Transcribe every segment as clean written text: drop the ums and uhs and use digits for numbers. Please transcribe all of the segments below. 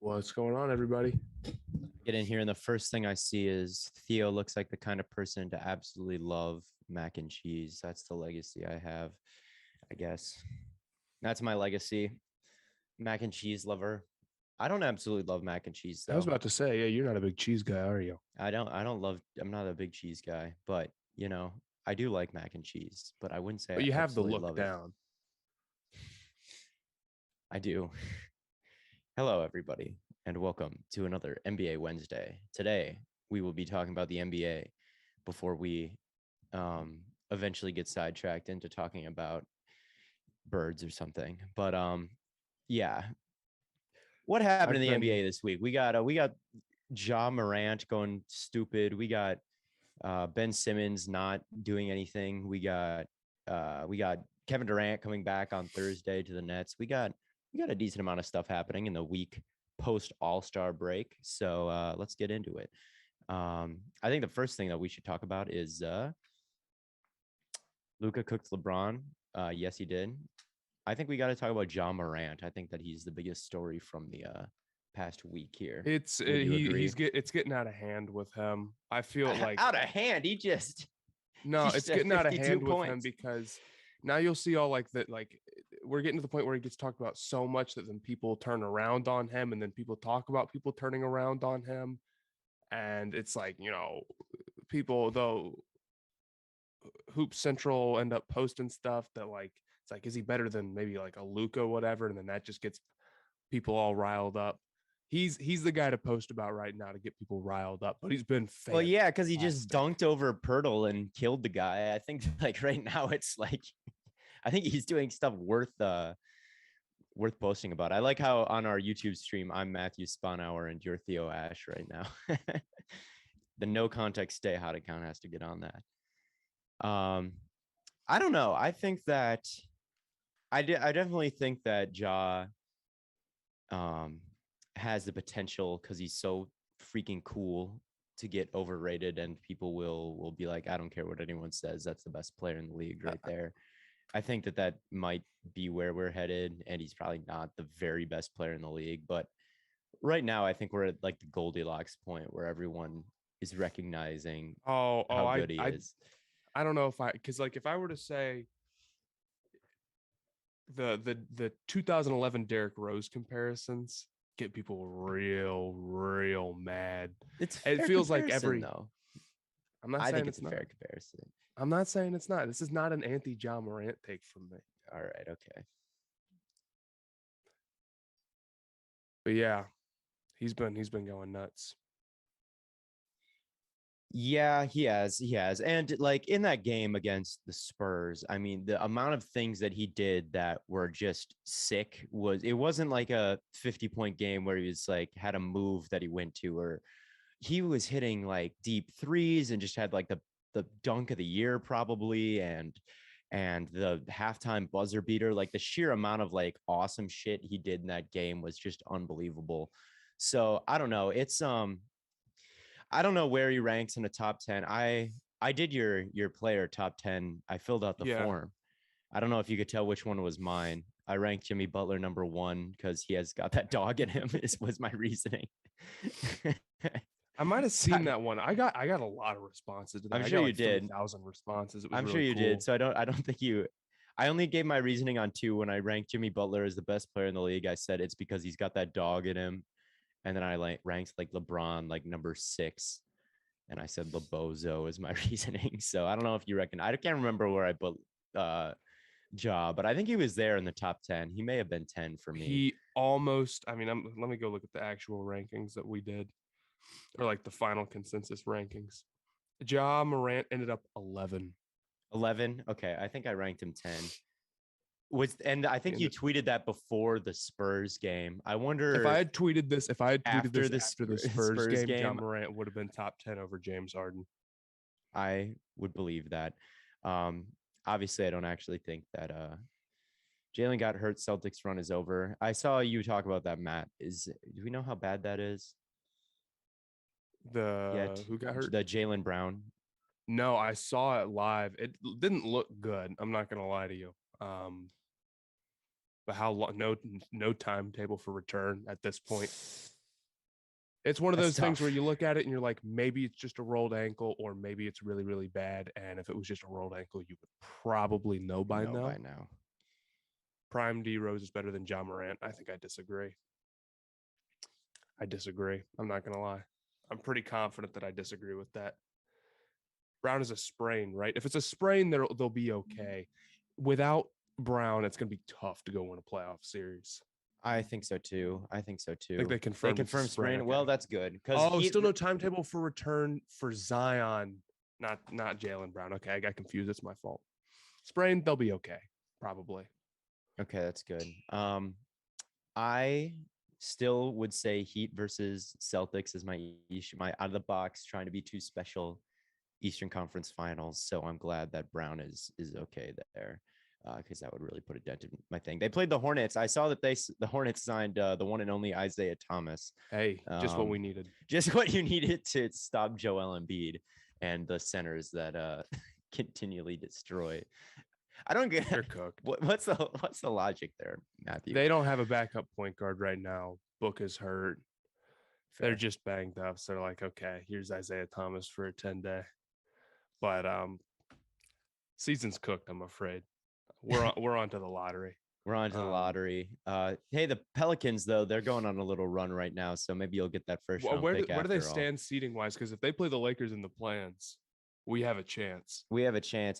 What's going on, everybody? Get in here, and the first thing I see is Theo looks like the kind of person to absolutely love mac and cheese. That's the legacy I have, I guess. That's my legacy. Mac and cheese lover. I don't absolutely love mac and cheese I was though. about to say, yeah, you're not a big cheese guy, are you? I'm not a big cheese guy, but I do like mac and cheese, but I wouldn't say But I you have the absolutely look love it. down. I do. Hello, everybody, and welcome to another NBA Wednesday. Today, we will be talking about the NBA before we eventually get sidetracked into talking about birds or something. But yeah, what happened in I've the been, NBA this week? We got Ja Morant going stupid. We got Ben Simmons not doing anything. We got Kevin Durant coming back on Thursday to the Nets. We got a decent amount of stuff happening in the week post All-Star break. So let's get into it. I think the first thing that we should talk about is Luka cooked LeBron. Yes, he did. I think we got to talk about Ja Morant. I think that he's the biggest story from the past week here. it's Would you he agree? he's get it's getting out of hand with him. I feel like Out of hand. He just no, he it's just had getting out of 52 hand with him points. because now you'll see all like that. Like we're getting to the point where he gets talked about so much that then people turn around on him, and then people talk about people turning around on him, and it's like people though Hoop Central end up posting stuff that like it's like, is he better than maybe like a Luka, whatever? And then that just gets people all riled up. He's the guy to post about right now to get people riled up, but he's been Well, fantastic. yeah, because he just dunked over Pirtle and killed the guy. I think like right now it's like I think he's doing stuff worth posting about. I like how on our YouTube stream I'm Matthew Spanauer and you're Theo Ash right now. The no context stay hot account has to get on that. I don't know. I think that I definitely think that um has the potential because he's so freaking cool to get overrated and people will be like, I don't care what anyone says, that's the best player in the league right there. I think that that might be where we're headed, and he's probably not the very best player in the league, but right now I think we're at like the Goldilocks point where everyone is recognizing Oh, how good he is. I don't know if I because like if I were to say the 2011 Derrick Rose comparisons get people real mad. It's It fair feels like comparison every though. I'm not I think saying it's it's a not. fair comparison. I'm not saying it's not. This is not an anti-Ja Morant take from me. All right, okay. But yeah, he's been going nuts. Yeah, he has. And like in that game against the Spurs, I mean, the amount of things that he did that were just sick was it wasn't like a 50-point game where he was like had a move that he went to, or he was hitting like deep threes and just had like the dunk of the year probably, and the halftime buzzer beater. Like the sheer amount of like awesome shit he did in that game was just unbelievable. So I don't know. I don't know where he ranks in the top 10. I did your player top 10. I filled out the Yeah. form. I don't know if you could tell which one was mine. I ranked Jimmy Butler number 1 because he has got that dog in him. Is was my reasoning. I might have seen that one. I got a lot of responses to that. I'm I sure got you like did. 3,000 responses. It was I'm sure really you did. cool. So I don't think you. I only gave my reasoning on 2 when I ranked Jimmy Butler as the best player in the league. I said it's because he's got that dog in him, and then I like ranked like LeBron like number 6, and I said LeBozo is my reasoning. So I don't know if you reckon. I can't remember where I put uh Ja, but I think he was there in the top 10. He may have been 10 for me. He almost, I mean, let me go look at the actual rankings that we did, or like the final consensus rankings. Ja Morant ended up 11. 11. Okay, I think I ranked him 10. And I He think you ended, tweeted that before the Spurs game. I if I wonder had tweeted this, if I had tweeted after this the after the Spurs Spurs game, Ja game, Morant would have been top 10 over James Harden. I would believe that. Um, Obviously, I don't actually think that Jalen got hurt. Celtics run is over. I saw you talk about that, Matt. Do we know how bad that is yet? The who got hurt? The Jalen Brown. No, I saw it live. It didn't look good. I'm not gonna lie to you. but how long? No timetable for return at this point. It's one of That's those things tough. where you look at it and you're like, maybe it's just a rolled ankle, or maybe it's really, really bad. And if it was just a rolled ankle, you would probably know by now. Prime D Rose is better than John Morant. I think I disagree. I'm not gonna lie. I'm pretty confident that I disagree with that. Brown is a sprain, right? If it's a sprain, they'll be okay. Without Brown, it's gonna be tough to go win a playoff series. I think so too. I think they confirmed sprain. Okay. Well, that's good. Still no timetable for return for Zion, not Jaylen Brown. Okay, I got confused. It's my fault. Sprain, they'll be okay, probably. Okay, that's good. I still would say Heat versus Celtics is my out of the box, trying to be too special Eastern Conference Finals. So I'm glad that Brown is okay there, because that would really put a dent in my thing. They played the Hornets. I saw that the Hornets signed the one and only Isaiah Thomas. Hey, just what we needed. Just what you needed to stop Joel Embiid and the centers that continually destroy. I don't get. They're cooked. What's the logic there, Matthew? They don't have a backup point guard right now. Book is hurt. Fair. They're just banged up. So they're like, okay, here's Isaiah Thomas for a 10-day. But season's cooked, I'm afraid. We're on to the lottery. We're on to the lottery. Hey, the Pelicans, though, they're going on a little run right now. So maybe you'll get that first round pick. Where do they stand seeding wise? Because if they play the Lakers in the plans, we have a chance.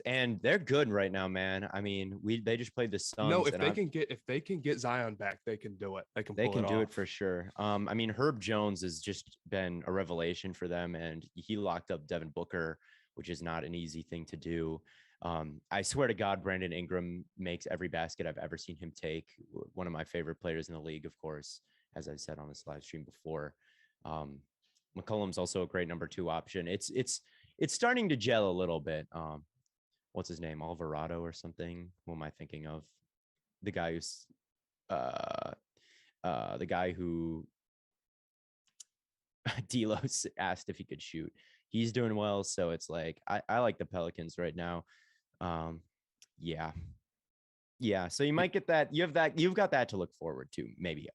And they're good right now, man. I mean, they just played the Suns. No, if they can get Zion back, they can do it. They can do it for sure. I mean, Herb Jones has just been a revelation for them, and he locked up Devin Booker, which is not an easy thing to do. I swear to God, Brandon Ingram makes every basket I've ever seen him take. One of my favorite players in the league, of course, as I said on this live stream before. McCollum's also a great number 2 option. It's starting to gel a little bit. What's his name? Alvarado or something? Who am I thinking of? The guy who Delos asked if he could shoot. He's doing well. So it's like, I like the Pelicans right now. Yeah. So you might get that. You've got that to look forward to. Maybe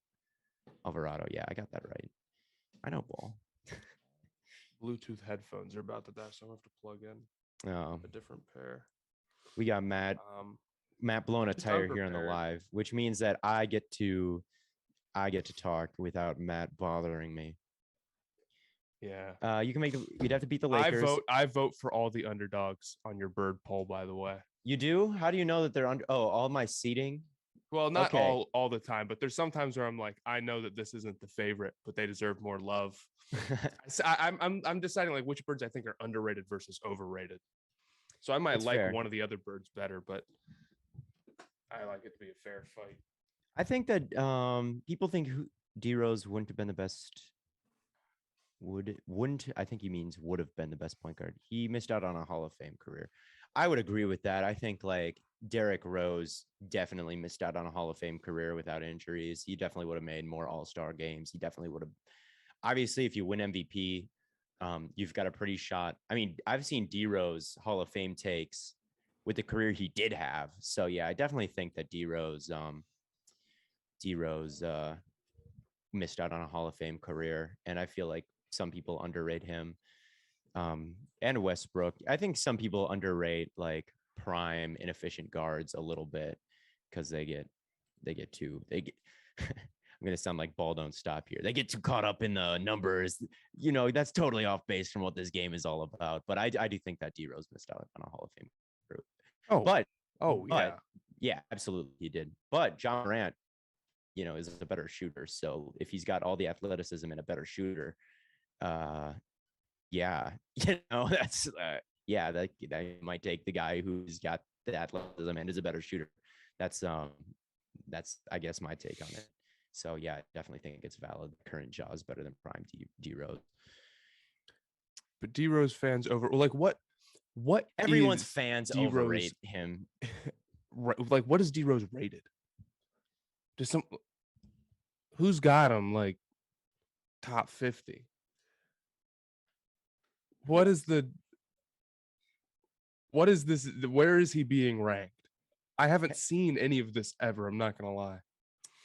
Alvarado. Yeah, I got that right. I know ball. Bluetooth headphones are about to die, so I have to plug in a different pair. We got Matt blowing a tire here on the live, which means that I get to talk without Matt bothering me. Yeah. You'd have to beat the Lakers. I vote for all the underdogs on your bird poll, by the way. You do? How do you know that they're under? Oh, all my seating? Well, not all the time, but there's sometimes where I'm like, I know that this isn't the favorite, but they deserve more love. I'm deciding like which birds I think are underrated versus overrated. So I might like one of the other birds better, but I like it to be a fair fight. I think that people think D Rose wouldn't have been the best. I think he means would have been the best point guard. He missed out on a Hall of Fame career. I would agree with that. I think like Derrick Rose definitely missed out on a Hall of Fame career without injuries. He definitely would have made more All-Star games. He definitely would have. Obviously, if you win MVP, you've got a pretty shot. I mean, I've seen D Rose Hall of Fame takes with the career he did have. So yeah, I definitely think that D Rose missed out on a Hall of Fame career, and I feel like some people underrate him. And Westbrook. I think some people underrate like prime inefficient guards a little bit because they get I'm gonna sound like ball don't stop here. They get too caught up in the numbers. You know, that's totally off base from what this game is all about. But I do think that D Rose missed out on a Hall of Fame group. Yeah, absolutely he did. But John Morant, is a better shooter. So if he's got all the athleticism and a better shooter, that's that might take the guy who's got the athleticism and is a better shooter. That's I guess my take on it. So yeah, I definitely think it's valid. Current Jaw is better than prime D Rose. But D Rose fans what everyone's fans D-Rose, overrate him. Like what is D Rose rated? Who's got him like top 50? What is this? Where is he being ranked? I haven't seen any of this ever. I'm not gonna lie.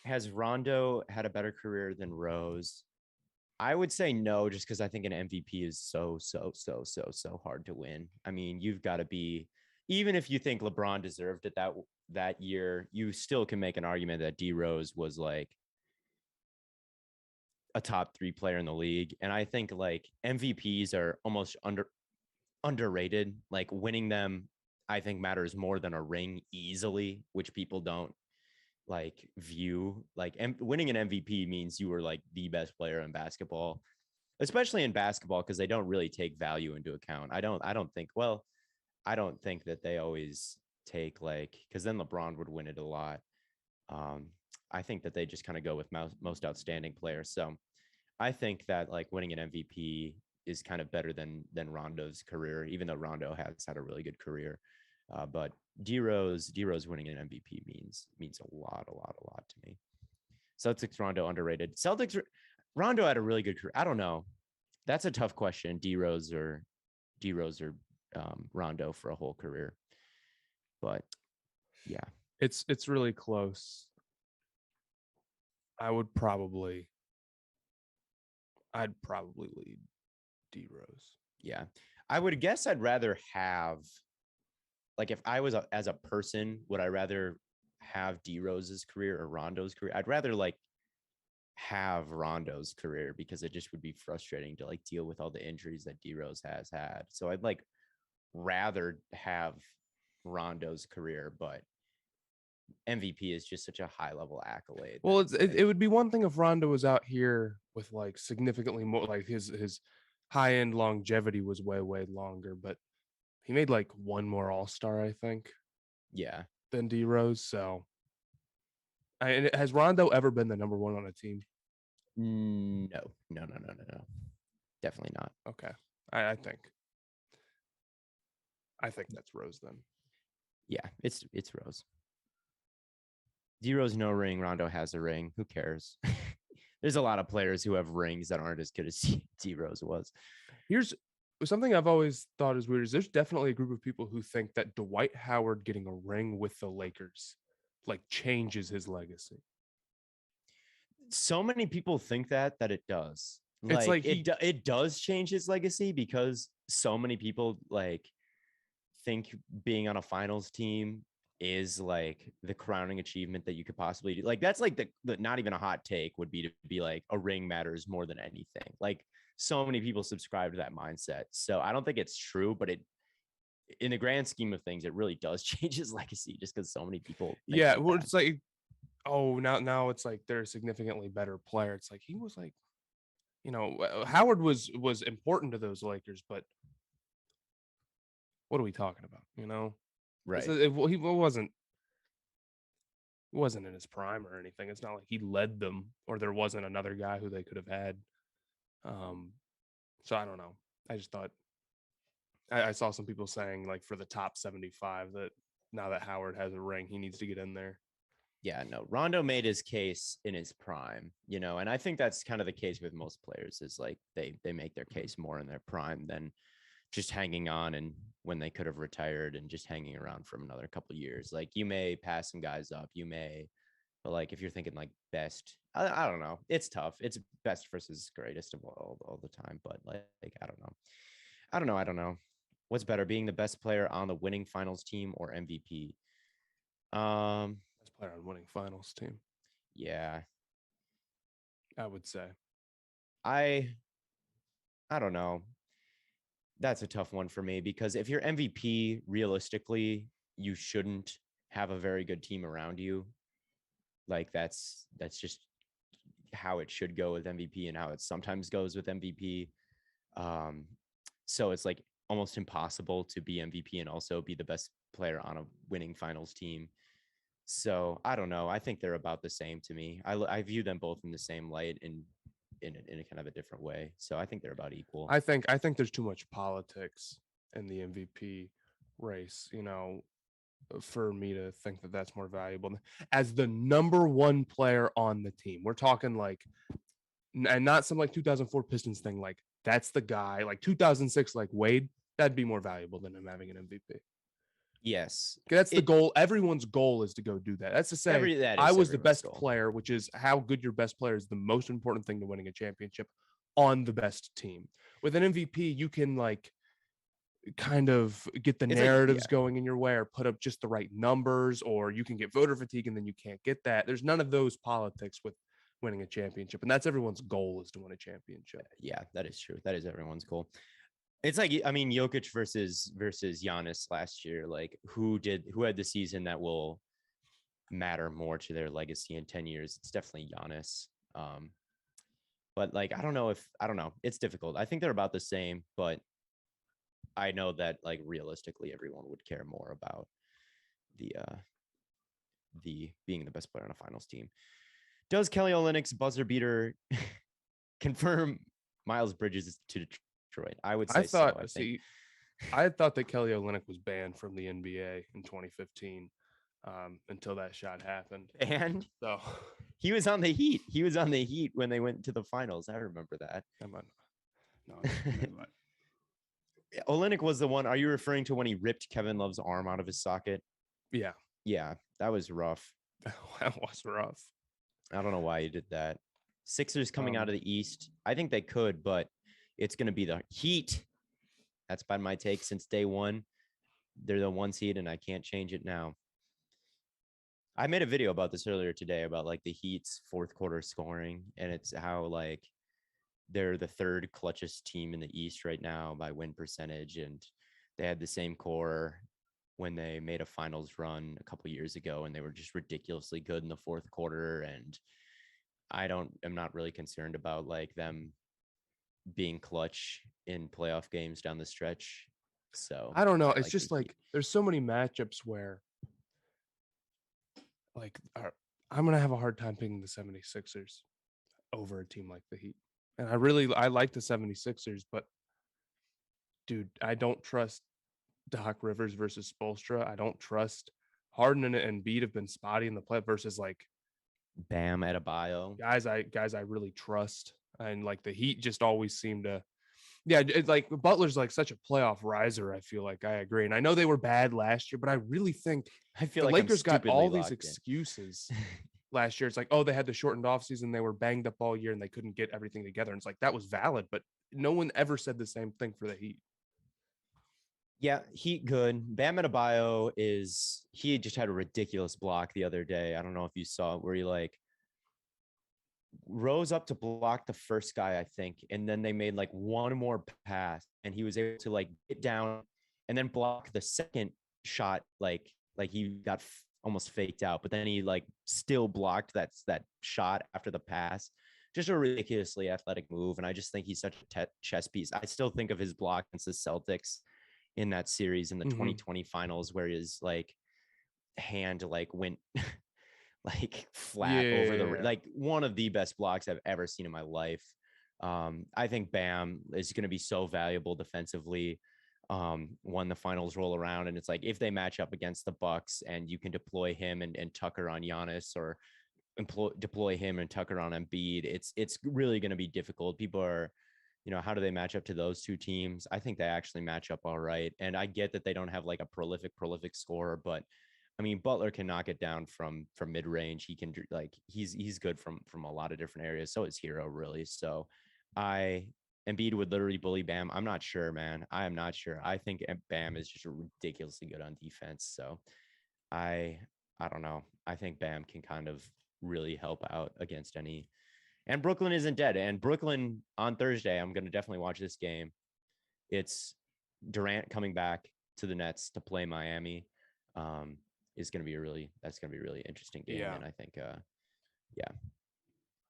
Has Rondo had a better career than Rose? I would say no, just because I think an MVP is so hard to win. I mean, you've got to be, even if you think LeBron deserved it that year, you still can make an argument that D Rose was like a top 3 player in the league. And I think like MVPs are almost underrated. Like winning them, I think matters more than a ring easily, which people don't like view. Like winning an MVP means you were like the best player in basketball, especially in basketball, because they don't really take value into account. I don't think that they always take like, because then LeBron would win it a lot. I think that they just kind of go with most outstanding players. So I think that like winning an MVP is kind of better than Rondo's career, even though Rondo has had a really good career. But D Rose winning an MVP means a lot to me. Celtics Rondo underrated. Celtics Rondo had a really good career. I don't know. That's a tough question. D Rose or Rondo for a whole career. But yeah, it's really close. I'd probably lead D Rose. Yeah. I would guess I'd rather have, like, if I was as a person, would I rather have D Rose's career or Rondo's career? I'd rather like have Rondo's career, because it just would be frustrating to like deal with all the injuries that D Rose has had. So I'd like rather have Rondo's career, but MVP is just such a high level accolade. Well, it would be one thing if Rondo was out here with like significantly more, like his high end longevity was way longer, but he made like one more All-Star, I think. Yeah. Than D Rose. So, and has Rondo ever been the number one on a team? No. Definitely not. Okay, I think that's Rose then. Yeah, it's Rose. D Rose no ring. Rondo has a ring. Who cares? There's a lot of players who have rings that aren't as good as D Rose was. Here's something I've always thought is weird: is there's definitely a group of people who think that Dwight Howard getting a ring with the Lakers like changes his legacy. So many people think that it does. It's like it does change his legacy, because so many people like think being on a finals team is like the crowning achievement that you could possibly do. Like that's like the not even a hot take would be to be like a ring matters more than anything. Like so many people subscribe to that mindset. So I don't think it's true, but it, in the grand scheme of things, it really does change his legacy, just because so many people. Yeah, well, it's like, oh, now it's like they're a significantly better player. It's like he was like, you know, Howard was important to those Lakers, but what are we talking about? You know, right? He wasn't in his prime or anything. It's not like he led them, or there wasn't another guy who they could have had. So I don't know. I just thought I saw some people saying like for the top 75 that now that Howard has a ring, he needs to get in there. Yeah, no, Rondo made his case in his prime, you know, and I think that's kind of the case with most players, is like they make their case more in their prime than just hanging on and when they could have retired and just hanging around for another couple of years. Like you may pass some guys up, but like if you're thinking like best, I don't know, it's tough. It's best versus greatest of all the time, but like I don't know. What's better, being the best player on the winning finals team or MVP? Best player on winning finals team. Yeah, I would say. I don't know. That's a tough one for me, because if you're MVP, realistically, you shouldn't have a very good team around you. Like that's just how it should go with MVP and how it sometimes goes with MVP. So it's like almost impossible to be MVP and also be the best player on a winning finals team. So I don't know. I think they're about the same to me. I view them both in the same light in a kind of a different way. So I think they're about equal. I think there's too much politics in the MVP race, you know, for me to think that that's more valuable as the number one player on the team. We're talking like, and not some like 2004 Pistons thing. Like that's the guy, like 2006, like Wade, that'd be more valuable than him having an MVP. Yes. That's the goal. Everyone's goal is to go do that. That's to say, I was the best player, which is how good your best player is the most important thing to winning a championship on the best team. With an MVP, you can like kind of get the narratives going in your way or put up just the right numbers, or you can get voter fatigue and then you can't get that. There's none of those politics with winning a championship. And that's everyone's goal, is to win a championship. Yeah, that is true. That is everyone's goal. It's like, I mean, Jokic versus Giannis last year. Like, who had the season that will matter more to their legacy in 10 years? It's definitely Giannis. But like, I don't know. It's difficult. I think they're about the same, but I know that like realistically, everyone would care more about the being the best player on a finals team. Does Kelly Olynyk's buzzer beater confirm Miles Bridges to Detroit? I would say I thought that Kelly Olynyk was banned from the NBA in 2015 until that shot happened. And so he was on the Heat. He was on the Heat when they went to the finals. I remember that. Olynyk was the one. Are you referring to when he ripped Kevin Love's arm out of his socket? Yeah. Yeah, that was rough. That was rough. I don't know why he did that. Sixers coming out of the East. I think they could, but it's going to be the Heat. That's been my take since day one. They're the 1 seed, and I can't change it now. I made a video about this earlier today about like the Heat's fourth quarter scoring, and it's how like they're the third clutchest team in the East right now by win percentage, and they had the same core when they made a finals run a couple years ago, and they were just ridiculously good in the fourth quarter. And I'm not really concerned about like them being clutch in playoff games down the stretch. So I don't know. It's just like there's so many matchups where like I'm going to have a hard time picking the 76ers over a team like the Heat. And I like the 76ers, but dude, I don't trust Doc Rivers versus Spoelstra. I don't trust Harden and Embiid have been spotty in the play versus like Bam Adebayo. Guys I really trust. And like the Heat just always seem to, it's like Butler's like such a playoff riser. I feel like I agree. And I know they were bad last year, but I really think the Lakers got all these excuses last year. It's like, oh, they had the shortened offseason. They were banged up all year and they couldn't get everything together. And it's like, that was valid, but no one ever said the same thing for the Heat. Yeah, Heat good. Bam Adebayo he just had a ridiculous block the other day. I don't know if you saw it, where he like rose up to block the first guy, I think, and then they made like one more pass, and he was able to like get down and then block the second shot, like he got almost faked out, but then he like still blocked that shot after the pass. Just a ridiculously athletic move, and I just think he's such a chess piece. I still think of his block against the Celtics in that series in the 2020 finals, where his like hand like went like flat over the like one of the best blocks I've ever seen in my life. I think Bam is going to be so valuable defensively when the finals roll around, and it's like if they match up against the Bucks and you can deploy him and Tucker on Giannis, or deploy him and Tucker on Embiid, it's really going to be difficult. People are, how do they match up to those two teams? I think they actually match up all right. And I get that they don't have like a prolific scorer, but I mean, Butler can knock it down from mid range. He can like, he's good from a lot of different areas. So is Hero really. So Embiid would literally bully Bam. I'm not sure, man. I am not sure. I think Bam is just ridiculously good on defense. So I don't know. I think Bam can kind of really help out against any. And Brooklyn isn't dead. And Brooklyn on Thursday, I'm going to definitely watch this game. It's Durant coming back to the Nets to play Miami. That's going to be a really interesting game. Yeah. And I think,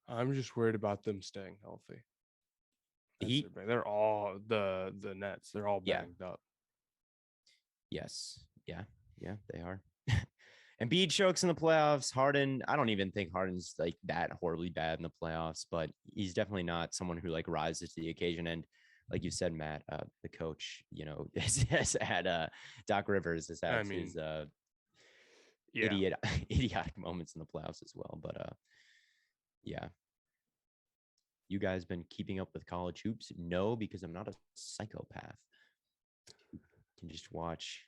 I'm just worried about them staying healthy. They're all the Nets. They're all banged up. Yes. Yeah, they are. Embiid chokes in the playoffs. Harden, I don't even think Harden's like that horribly bad in the playoffs, but he's definitely not someone who like rises to the occasion. And like you said, Matt, the coach, has had Doc Rivers has had his idiotic moments in the playoffs as well. But yeah. You guys been keeping up with college hoops? No, because I'm not a psychopath. You can just watch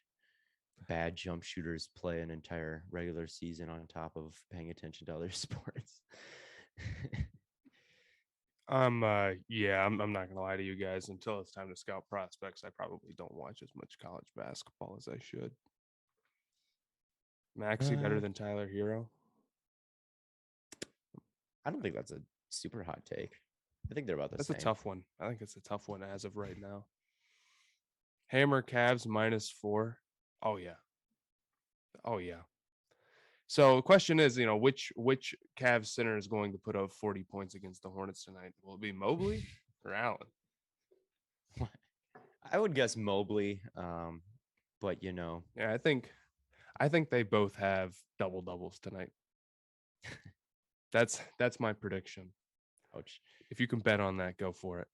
bad jump shooters play an entire regular season on top of paying attention to other sports. I'm not gonna lie to you guys. Until it's time to scout prospects, I probably don't watch as much college basketball as I should. Maxi better than Tyler Hero? I don't think that's a super hot take. I think they're about the That's same. a tough one. I think it's a tough one as of right now. Hammer Cavs -4. Oh yeah. Oh yeah. So the question is, which Cavs center is going to put up 40 points against the Hornets tonight? Will it be Mobley or Allen? I would guess Mobley, but Yeah, I think they both have double doubles tonight. That's my prediction. Ouch. If you can bet on that, go for it.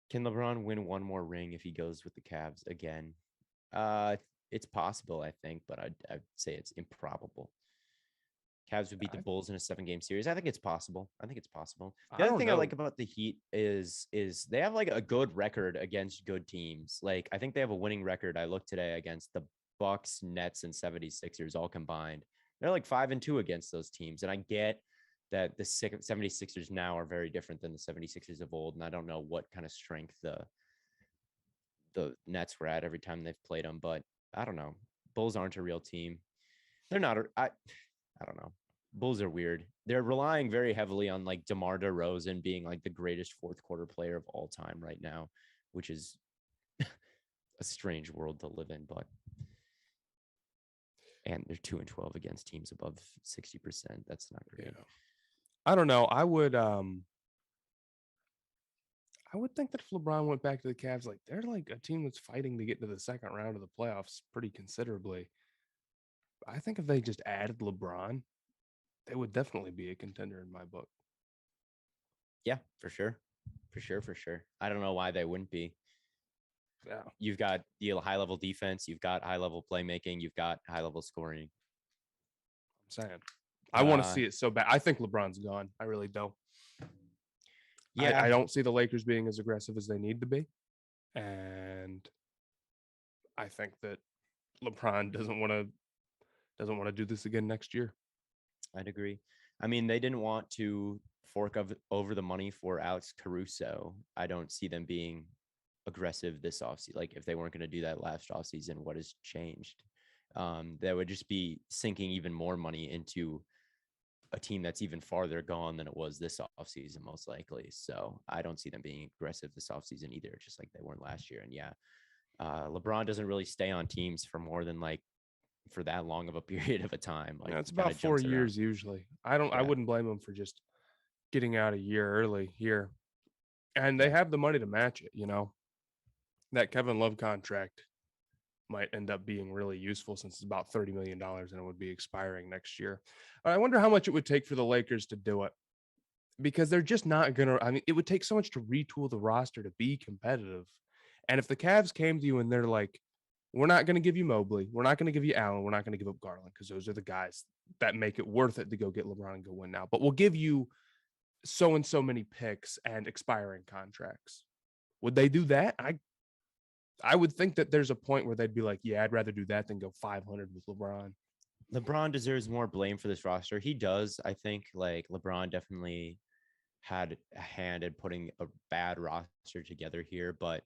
Can LeBron win one more ring if he goes with the Cavs again? It's possible, I think, but I'd say it's improbable. Cavs would beat the Bulls in a 7-game series. I think it's possible. The other thing I like about the Heat is they have like a good record against good teams. Like I think they have a winning record. I looked today against the Bucks, Nets, and 76ers all combined. They're like 5-2 against those teams. And I get that the 76ers now are very different than the 76ers of old. And I don't know what kind of strength the Nets were at every time they've played them, but I don't know. Bulls aren't a real team. They're not. I don't know. Bulls are weird. They're relying very heavily on like DeMar DeRozan being like the greatest fourth quarter player of all time right now, which is a strange world to live in. And they're 2-12 against teams above 60%. That's not great. Yeah. I don't know. I would think that if LeBron went back to the Cavs, like they're like a team that's fighting to get to the second round of the playoffs pretty considerably. I think if they just added LeBron, they would definitely be a contender in my book. Yeah, for sure. I don't know why they wouldn't be. Yeah. You've got the high level defense, you've got high level playmaking, you've got high level scoring. I'm saying. I want to see it so bad. I think LeBron's gone. I really do. Yeah. I don't see the Lakers being as aggressive as they need to be. And I think that LeBron doesn't want to do this again next year. I'd agree. I mean, they didn't want to fork over the money for Alex Caruso. I don't see them being aggressive this offseason. Like if they weren't going to do that last offseason, what has changed? That would just be sinking even more money into a team that's even farther gone than it was this offseason, most likely. So I don't see them being aggressive this offseason either, just like they weren't last year. And LeBron doesn't really stay on teams for more than like for that long of a period of a time. Like it's about 4 years usually. I wouldn't blame him for just getting out a year early here. And they have the money to match it, That Kevin Love contract might end up being really useful since it's about $30 million and it would be expiring next year. I wonder how much it would take for the Lakers to do it, because they're just not going to. I mean, it would take so much to retool the roster to be competitive. And if the Cavs came to you and they're like, we're not going to give you Mobley, we're not going to give you Allen, we're not going to give up Garland, because those are the guys that make it worth it to go get LeBron and go win now. But we'll give you so and so many picks and expiring contracts. Would they do that? I would think that there's a point where they'd be like, yeah, I'd rather do that than go 500 with LeBron. LeBron deserves more blame for this roster. He does. I think like LeBron definitely had a hand in putting a bad roster together here. But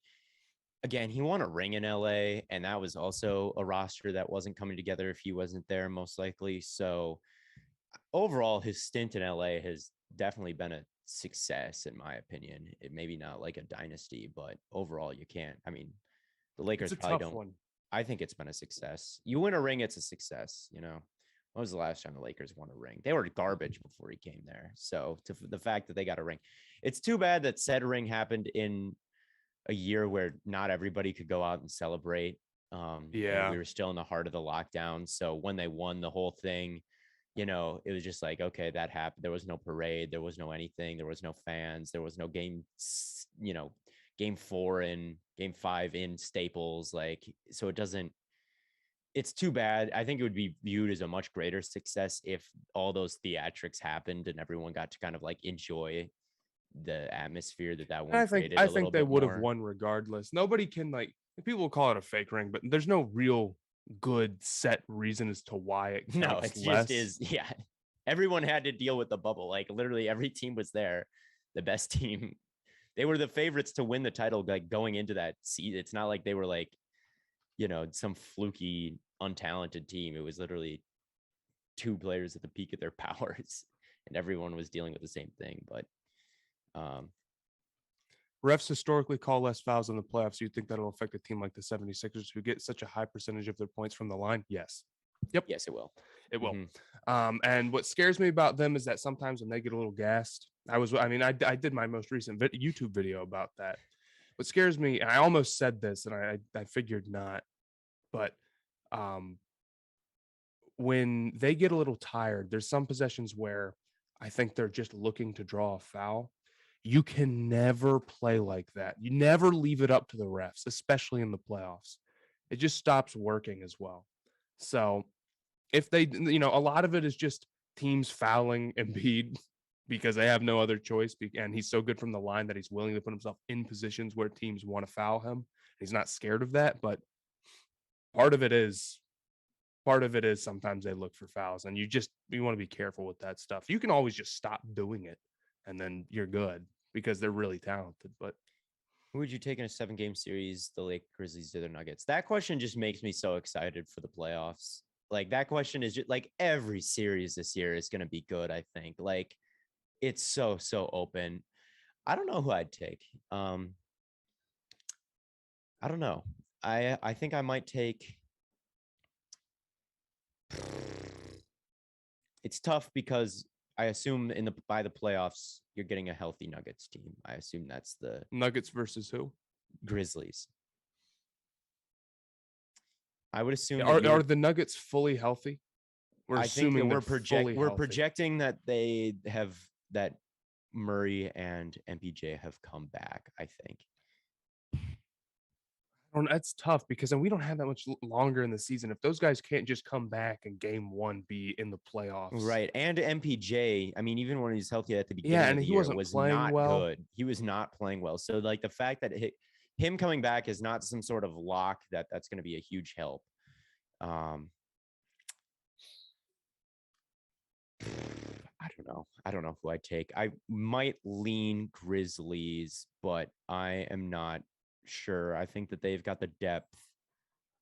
again, he won a ring in LA, and that was also a roster that wasn't coming together if he wasn't there, most likely. So overall, his stint in LA has definitely been a success, in my opinion. It maybe not like a dynasty, but overall, you can't. I mean, the Lakers probably don't. One. I think it's been a success. You win a ring, it's a success. When was the last time the Lakers won a ring? They were garbage before he came there. So the fact that they got a ring, it's too bad that said ring happened in a year where not everybody could go out and celebrate. We were still in the heart of the lockdown. So when they won the whole thing, it was just like, okay, that happened. There was no parade. There was no anything. There was no fans. There was no game, game 4 and game 5 in Staples. So it's too bad. I think it would be viewed as a much greater success if all those theatrics happened and everyone got to kind of like enjoy the atmosphere that one created. I think they would have won regardless. Nobody can People will call it a fake ring, but there's no real good set reason as to why it counts No, it less. just is. Yeah. Everyone had to deal with the bubble. Like literally every team was there. The best team. They were the favorites to win the title, like going into that season. It's not like they were like, some fluky, untalented team. It was literally two players at the peak of their powers, and everyone was dealing with the same thing. But refs historically call less fouls in the playoffs. You think that'll affect a team like the 76ers who get such a high percentage of their points from the line? Yes. Yep. Yes, it will. It will. And what scares me about them is that sometimes when they get a little gassed, I did my most recent YouTube video about that. What scares me, and I almost said this, and I figured not, but when they get a little tired, there's some possessions where I think they're just looking to draw a foul. You can never play like that. You never leave it up to the refs, especially in the playoffs. It just stops working as well. So if they, a lot of it is just teams fouling Embiid because they have no other choice. And he's so good from the line that he's willing to put himself in positions where teams want to foul him. He's not scared of that. But part of it is sometimes they look for fouls, and you want to be careful with that stuff. You can always just stop doing it, and then you're good because they're really talented. But who would you take in a 7-game series, the Lakers, Grizzlies, or the Nuggets? That question just makes me so excited for the playoffs. Like that question is just like every series this year is going to be good. I think like it's so open. I don't know who I'd take. I don't know. I think I might take. It's tough because I assume by the playoffs you're getting a healthy Nuggets team. I assume that's the Nuggets versus who? Grizzlies. I would assume are the Nuggets fully healthy? I think we're projecting that they have that Murray and MPJ have come back. I think. That's tough because then we don't have that much longer in the season. If those guys can't just come back and game one be in the playoffs, right? And MPJ, I mean, even when he's healthy at the beginning of the year, was not good. He was not playing well. So, like the fact that him coming back is not some sort of lock that's going to be a huge help. I don't know who I take. I might lean Grizzlies, but I am not sure. I think that they've got the depth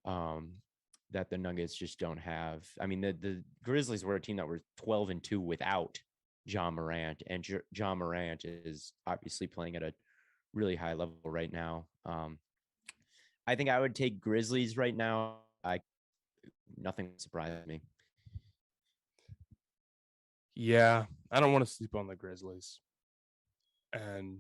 that the Nuggets just don't have. I mean, the Grizzlies were a team that were 12-2 without Ja Morant, and Ja Morant is obviously playing at a really high level right now. I think I would take Grizzlies right now. Nothing surprised me. Yeah, I don't want to sleep on the Grizzlies. And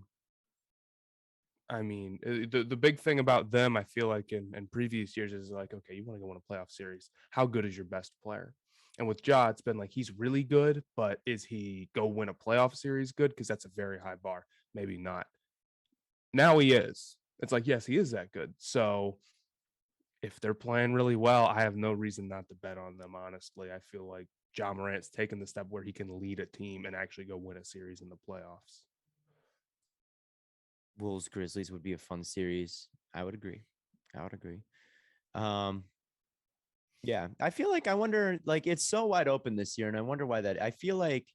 I mean, the big thing about them, I feel like in previous years is like, okay, you want to go win a playoff series. How good is your best player? And with Ja, it's been like he's really good, but is he go win a playoff series good? Because that's a very high bar. Maybe not. Now he is. It's like, yes, he is that good. So if they're playing really well, I have no reason not to bet on them, honestly. I feel like Ja Morant's taken the step where he can lead a team and actually go win a series in the playoffs. Wolves Grizzlies would be a fun series. I would agree. Yeah, I feel like I wonder, like it's so wide open this year, and I wonder why that. I feel like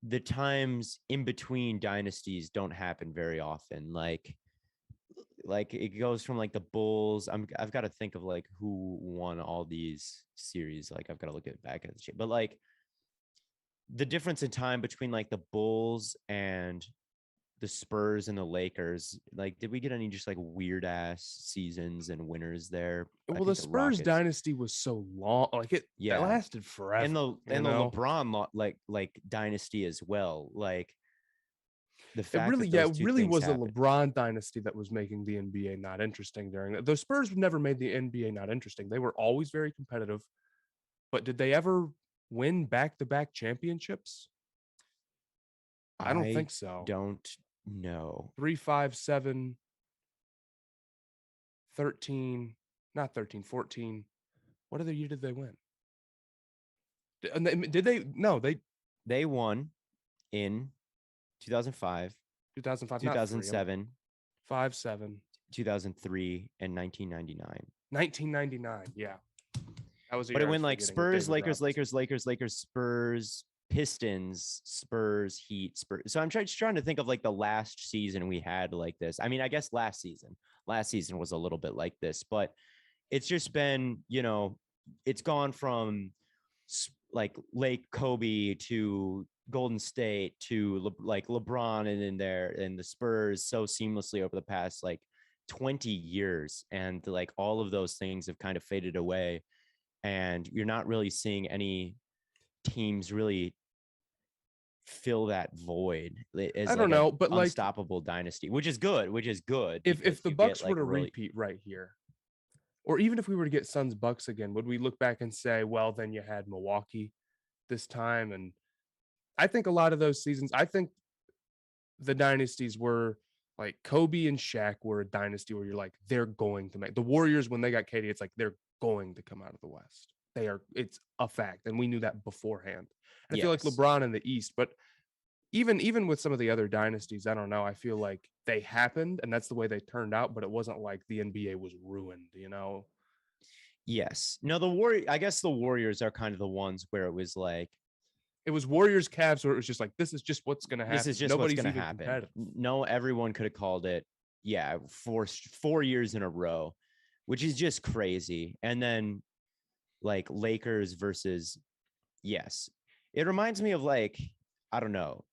the times in between dynasties don't happen very often. Like it goes from like the Bulls. I've got to think of like who won all these series. Like I've got to look back at the shit, but like the difference in time between like the Bulls and the Spurs and the Lakers, like, did we get any just like weird ass seasons and winners there? Well, the Spurs dynasty was so long, like it lasted forever. And the LeBron like dynasty as well. Like the fact it really was a LeBron dynasty that was making the NBA not interesting during that. The Spurs never made the NBA not interesting. They were always very competitive, but did they ever win back-to-back championships? I don't think so. Don't know. 3, 5, 7, 13, not 13, 14. What other year did they win? Did they? No, they won in 2005, 2005, 2007, 5, 7, 2003 and 1999. 1999. Yeah, that was a But year it I was went like forgetting with Spurs, David Lakers, Robinson. Lakers, Spurs, Pistons, Spurs, Heat, Spurs. So I'm just trying to think of like the last season we had like this. I mean, I guess last season was a little bit like this, but it's just been, it's gone from like Lake Kobe to Golden State to like LeBron and in there and the Spurs so seamlessly over the past like 20 years. And like all of those things have kind of faded away. And you're not really seeing any teams really fill that void as I like don't an know, but like unstoppable dynasty, which is good if because the you get Bucks were like to really, repeat right here, or even if we were to get Suns Bucks again, would we look back and say, well, then you had Milwaukee this time? And I think a lot of those seasons, I think the dynasties were like Kobe and Shaq were a dynasty where you're like, they're going to make the Warriors when they got Katie, it's like they're going to come out of the West. They are, it's a fact. And we knew that beforehand. And I feel like yes. LeBron in the East, but even with some of the other dynasties, I don't know. I feel like they happened and that's the way they turned out, but it wasn't like the NBA was ruined. Yes. No, I guess the Warriors are kind of the ones where it was like, It was Warriors Cavs where it was just like, this is just what's gonna this happen. is just what's Nobody's going to even happen. competitive. No, everyone could have called it. Yeah. 4 years in a row, which is just crazy. And then like Lakers versus, yes, it reminds me of like, I don't know,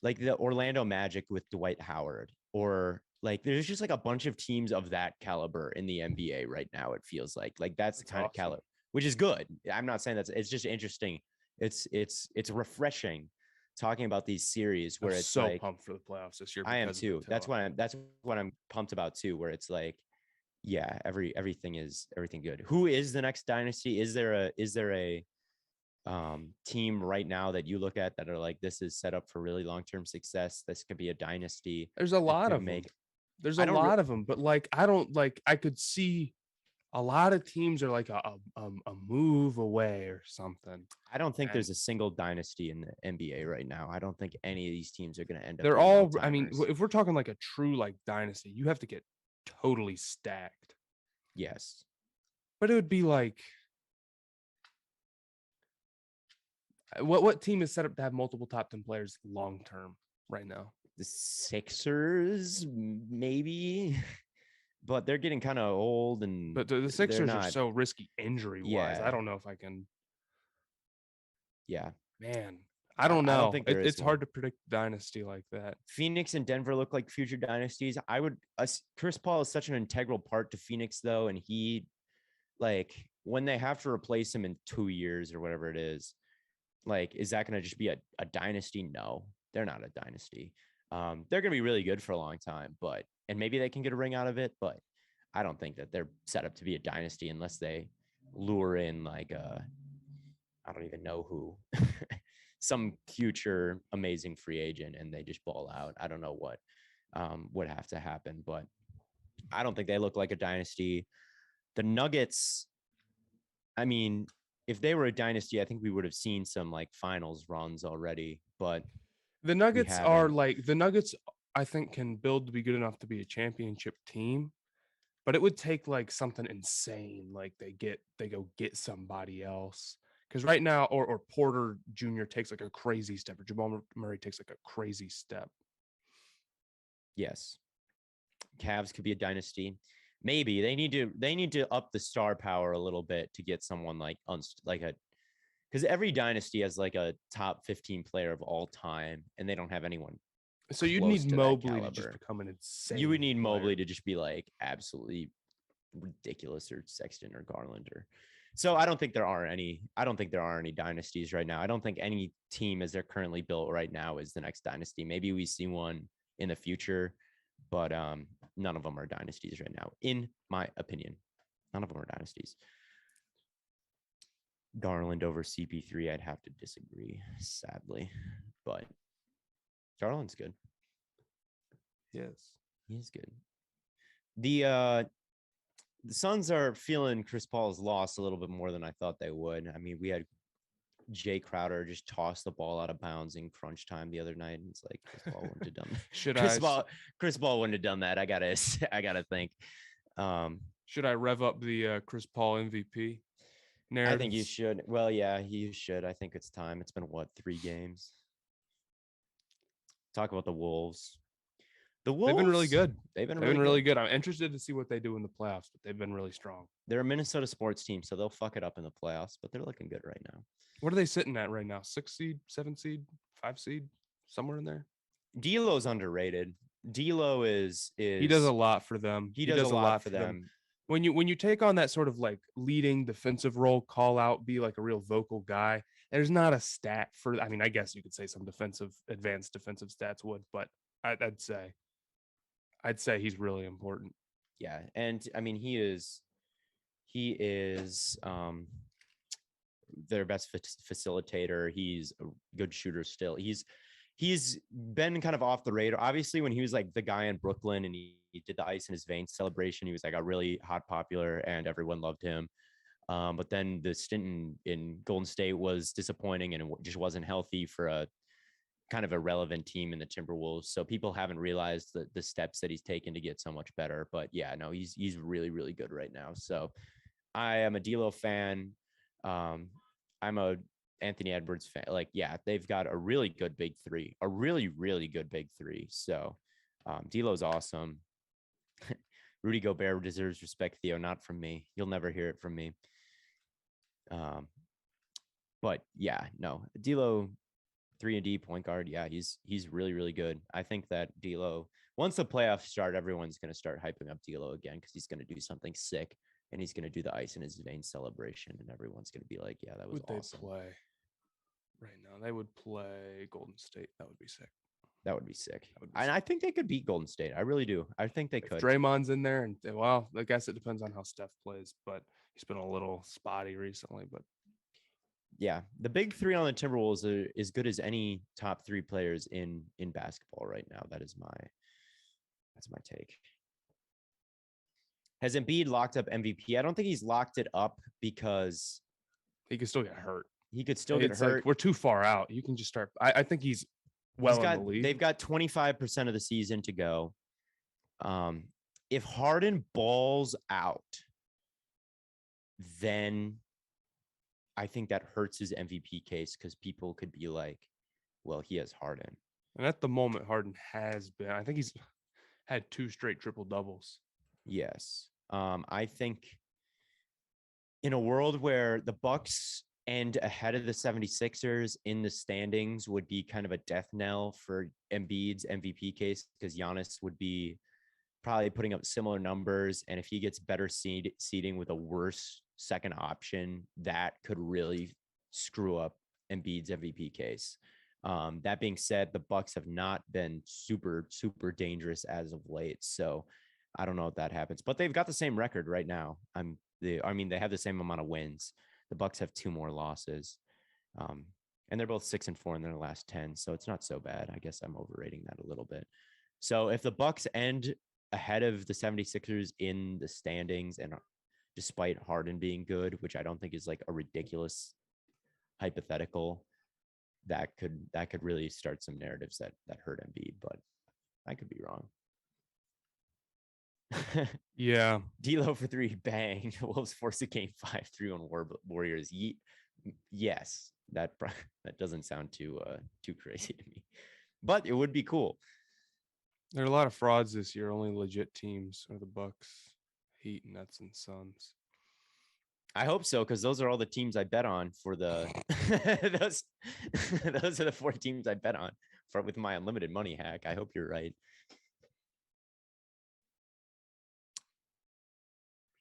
like the Orlando Magic with Dwight Howard, or like there's just like a bunch of teams of that caliber in the NBA right now. It feels like that's the That's kind of awesome. caliber, which is good. I'm not saying it's just interesting. It's refreshing talking about these series I'm where it's so like, pumped for the playoffs this year I am because of the too. two. That's what I'm pumped about too, where it's like, yeah, everything good. Who is the next dynasty? Is there a team right now that you look at that are like, this is set up for really long-term success? This could be a dynasty There's a that lot could of them. make, There's a I don't re- lot of them, but like I don't like. I could see a lot of teams are like a move away or something, I don't think and there's a single dynasty in the NBA right now. I don't think any of these teams are going to end up they're being all. I mean, all-timers. if we're talking like a true like dynasty, you have to get totally stacked. Yes. But it would be like what team is set up to have multiple top 10 players long term right now? The Sixers, maybe, but they're getting kind of old and But the they're Sixers are not. so risky injury wise. I Yeah. don't know if I can. Yeah. Man, I I, don't I don't know. think there is It's one. hard to predict dynasty like that. Phoenix and Denver look like future dynasties. Chris Paul is such an integral part to Phoenix though. And he, like, when they have to replace him in 2 years or whatever it is that going to just be a dynasty? No, they're not a dynasty. They're going to be really good for a long time, and maybe they can get a ring out of it, but I don't think that they're set up to be a dynasty unless they lure in like I don't even know who, some future amazing free agent, and they just ball out. I don't know what would have to happen, but I don't think they look like a dynasty. The Nuggets, I mean, if they were a dynasty, I think we would have seen some like finals runs already, but The we Nuggets are haven't. like the Nuggets, I think, can build to be good enough to be a championship team, but it would take like something insane. Like they go get somebody else. Because right now, or Porter Jr. takes like a crazy step, or Jamal Murray takes like a crazy step. Yes, Cavs could be a dynasty. Maybe they need to up the star power a little bit to get someone like a, because every dynasty has like a top 15 player of all time, and they don't have anyone So you'd close need to that Mobley to just caliber. become an insane. You would need player. Mobley to just be like absolutely ridiculous, or Sexton or Garland, or so. I don't think there are any dynasties right now. I don't think any team as they're currently built right now is the next dynasty. Maybe we see one in the future, but none of them are dynasties right now, in my opinion. None of them are dynasties. Garland over CP3, I'd have to disagree, sadly, but Garland's good. Yes, He's good. The Suns are feeling Chris Paul's loss a little bit more than I thought they would. I mean, we had Jay Crowder just tossed the ball out of bounds in crunch time the other night, and it's like Chris Paul wouldn't have done that. Chris Paul wouldn't have done that. I gotta think. Should I rev up the Chris Paul MVP narrative? I think you should. Well, yeah, you should. I think it's time. It's been what, 3 games? Talk about the Wolves. The Wolves, they've been really good. They've been really good. I'm interested to see what they do in the playoffs, but they've been really strong. They're a Minnesota sports team, so they'll fuck it up in the playoffs, but they're looking good right now. What are they sitting at right now? 6 seed, 7 seed, 5 seed, somewhere in there? D'Lo's underrated. D'Lo is he does a lot for them. He does a lot for them. When you take on that sort of like leading defensive role, call out, be like a real vocal guy, there's not a stat for, I mean, I guess you could say some advanced defensive stats would, but I'd say he's really important. Yeah. And I mean, he is their best facilitator. He's a good shooter still. He's been kind of off the radar. Obviously, when he was like the guy in Brooklyn and he did the ice in his veins celebration, he was like a really hot popular and everyone loved him. But then the stint in Golden State was disappointing and it just wasn't healthy for a kind of a relevant team in the Timberwolves. So people haven't realized the steps that he's taken to get so much better. But yeah, no, he's really, really good right now. So I am a D'Lo fan. I'm a Anthony Edwards fan. Like, yeah, they've got a really good big three, a really, really good big three. So D'Lo's awesome. Rudy Gobert deserves respect, Theo, not from me. You'll never hear it from me. But yeah, no, D'Lo 3-and-D point guard. Yeah, he's really, really good. I think that D'Lo, once the playoffs start, everyone's going to start hyping up D'Lo again because he's going to do something sick and he's going to do the ice in his veins celebration and everyone's going to be like, yeah, that was awesome. They play right now? They would play Golden State. That would be sick. And I think they could beat Golden State. I really do. I think they could. Draymond's in there, and well, I guess it depends on how Steph plays, but he's been a little spotty recently. But yeah, the big three on the Timberwolves are as good as any top 3 players in basketball right now. That's my take. Has Embiid locked up MVP? I don't think he's locked it up because he could still get hurt. He could still get hurt. Like we're too far out. You can just start. I think he's in the league. They've got 25% of the season to go. If Harden balls out, then I think that hurts his MVP case because people could be like, well, he has Harden. And at the moment, Harden has been. I think he's had 2 straight triple doubles. Yes. I think in a world where the Bucks end ahead of the 76ers in the standings would be kind of a death knell for Embiid's MVP case because Giannis would be probably putting up similar numbers. And if he gets better seeding with a worse second option, that could really screw up Embiid's MVP case. That being said, the Bucks have not been super, super dangerous as of late. So I don't know if that happens, but they've got the same record right now. They have the same amount of wins. The Bucks have 2 more losses. And they're both 6-4 in their last 10. So it's not so bad. I guess I'm overrating that a little bit. So if the Bucks end ahead of the 76ers in the standings, and despite Harden being good, which I don't think is like a ridiculous hypothetical, that could really start some narratives that hurt Embiid, but I could be wrong. Yeah. D'Lo for 3, bang. Wolves force a game 5-3 on Warriors. Yes, that doesn't sound too crazy to me, but it would be cool. There are a lot of frauds this year. Only legit teams are the Bucks, Heat, Nets, and Suns. I hope so, because those are all the teams I bet on for the those are the 4 teams I bet on with my unlimited money hack. I hope you're right.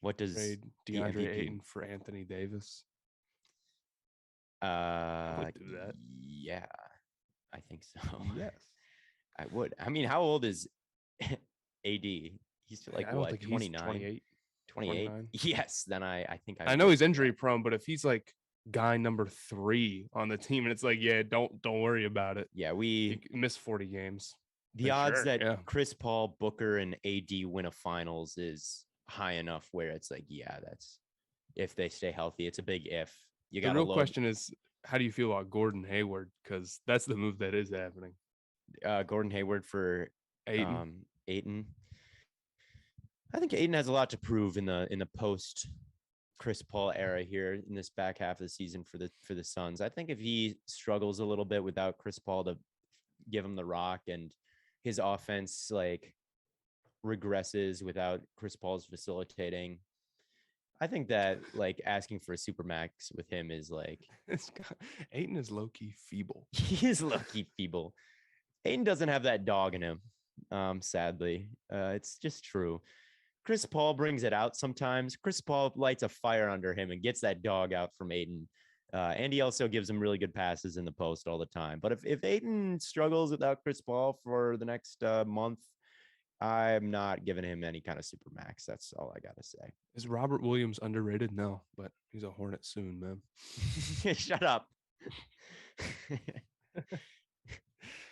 What does trade DeAndre Ayton for Anthony Davis? I would do that. Yeah, I think so. Yes, I would. I mean, how old is AD? He's like what, 29? 28? Yes, then I think I know he's injury prone, but if he's like guy number 3 on the team, and it's like, yeah, don't worry about it. Yeah, he missed 40 games. The odds that Chris Paul, Booker, and AD win a finals is high enough where it's like, yeah, that's if they stay healthy. It's a big if. The real question is, How do you feel about Gordon Hayward? Because that's the move that is happening. Gordon Hayward for Ayton. Ayton. I think Ayton has a lot to prove in the post Chris Paul era here in this back half of the season for the Suns. I think if he struggles a little bit without Chris Paul to give him the rock and his offense like regresses without Chris Paul's facilitating, I think that like asking for a super max with him is like Ayton is low key feeble. He is low key feeble. Ayton doesn't have that dog in him. Sadly, it's just true. Chris Paul brings it out sometimes. Chris Paul lights a fire under him and gets that dog out from Ayton. And he also gives him really good passes in the post all the time. But if Ayton struggles without Chris Paul for the next month, I'm not giving him any kind of super max. That's all I got to say. Is Robert Williams underrated? No, but he's a Hornet soon, man. Shut up.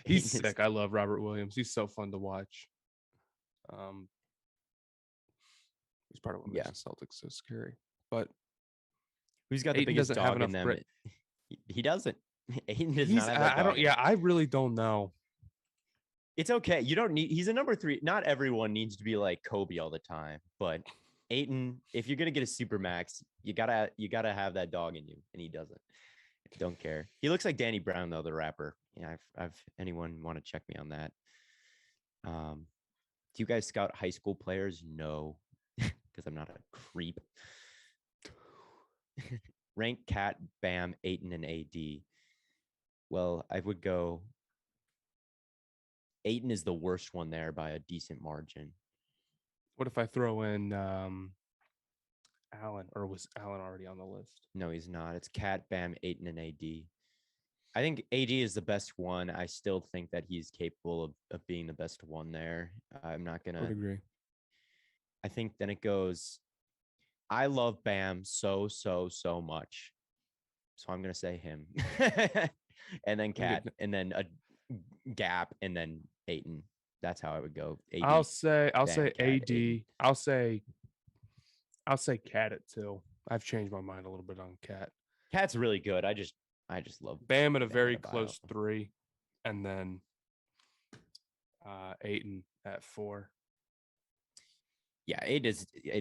He's sick. I love Robert Williams. He's so fun to watch. He's part of what makes the Celtics so scary. But who's got the biggest dog in them? He doesn't. Ayton does not have that dog. I really don't know. It's okay. You don't need. He's a number 3. Not everyone needs to be like Kobe all the time, but Ayton, if you're gonna get a super max, you gotta have that dog in you, and he doesn't. Don't care. He looks like Danny Brown though, the rapper. Yeah, I've anyone want to check me on that? Do you guys scout high school players? No, because I'm not a creep. Rank Cat, Bam, Ayton, and AD. Well, I would go. Ayton is the worst one there by a decent margin. What if I throw in Allen, or was Allen already on the list? No, he's not. It's Cat, Bam, Ayton, and AD. I think AD is the best one. I still think that he's capable of being the best one there. I'm not going to agree. I think then it goes, I love Bam so much. So I'm going to say him. And then Cat, and then a Gap, and then Ayton. That's how I would go. AD, I'll say Cat, AD. Ayton. I'll say Cat at 2. I've changed my mind a little bit on Cat. Cat's really good. I just love Bam at a very close 3, and then Ayton at 4. Yeah, Ayton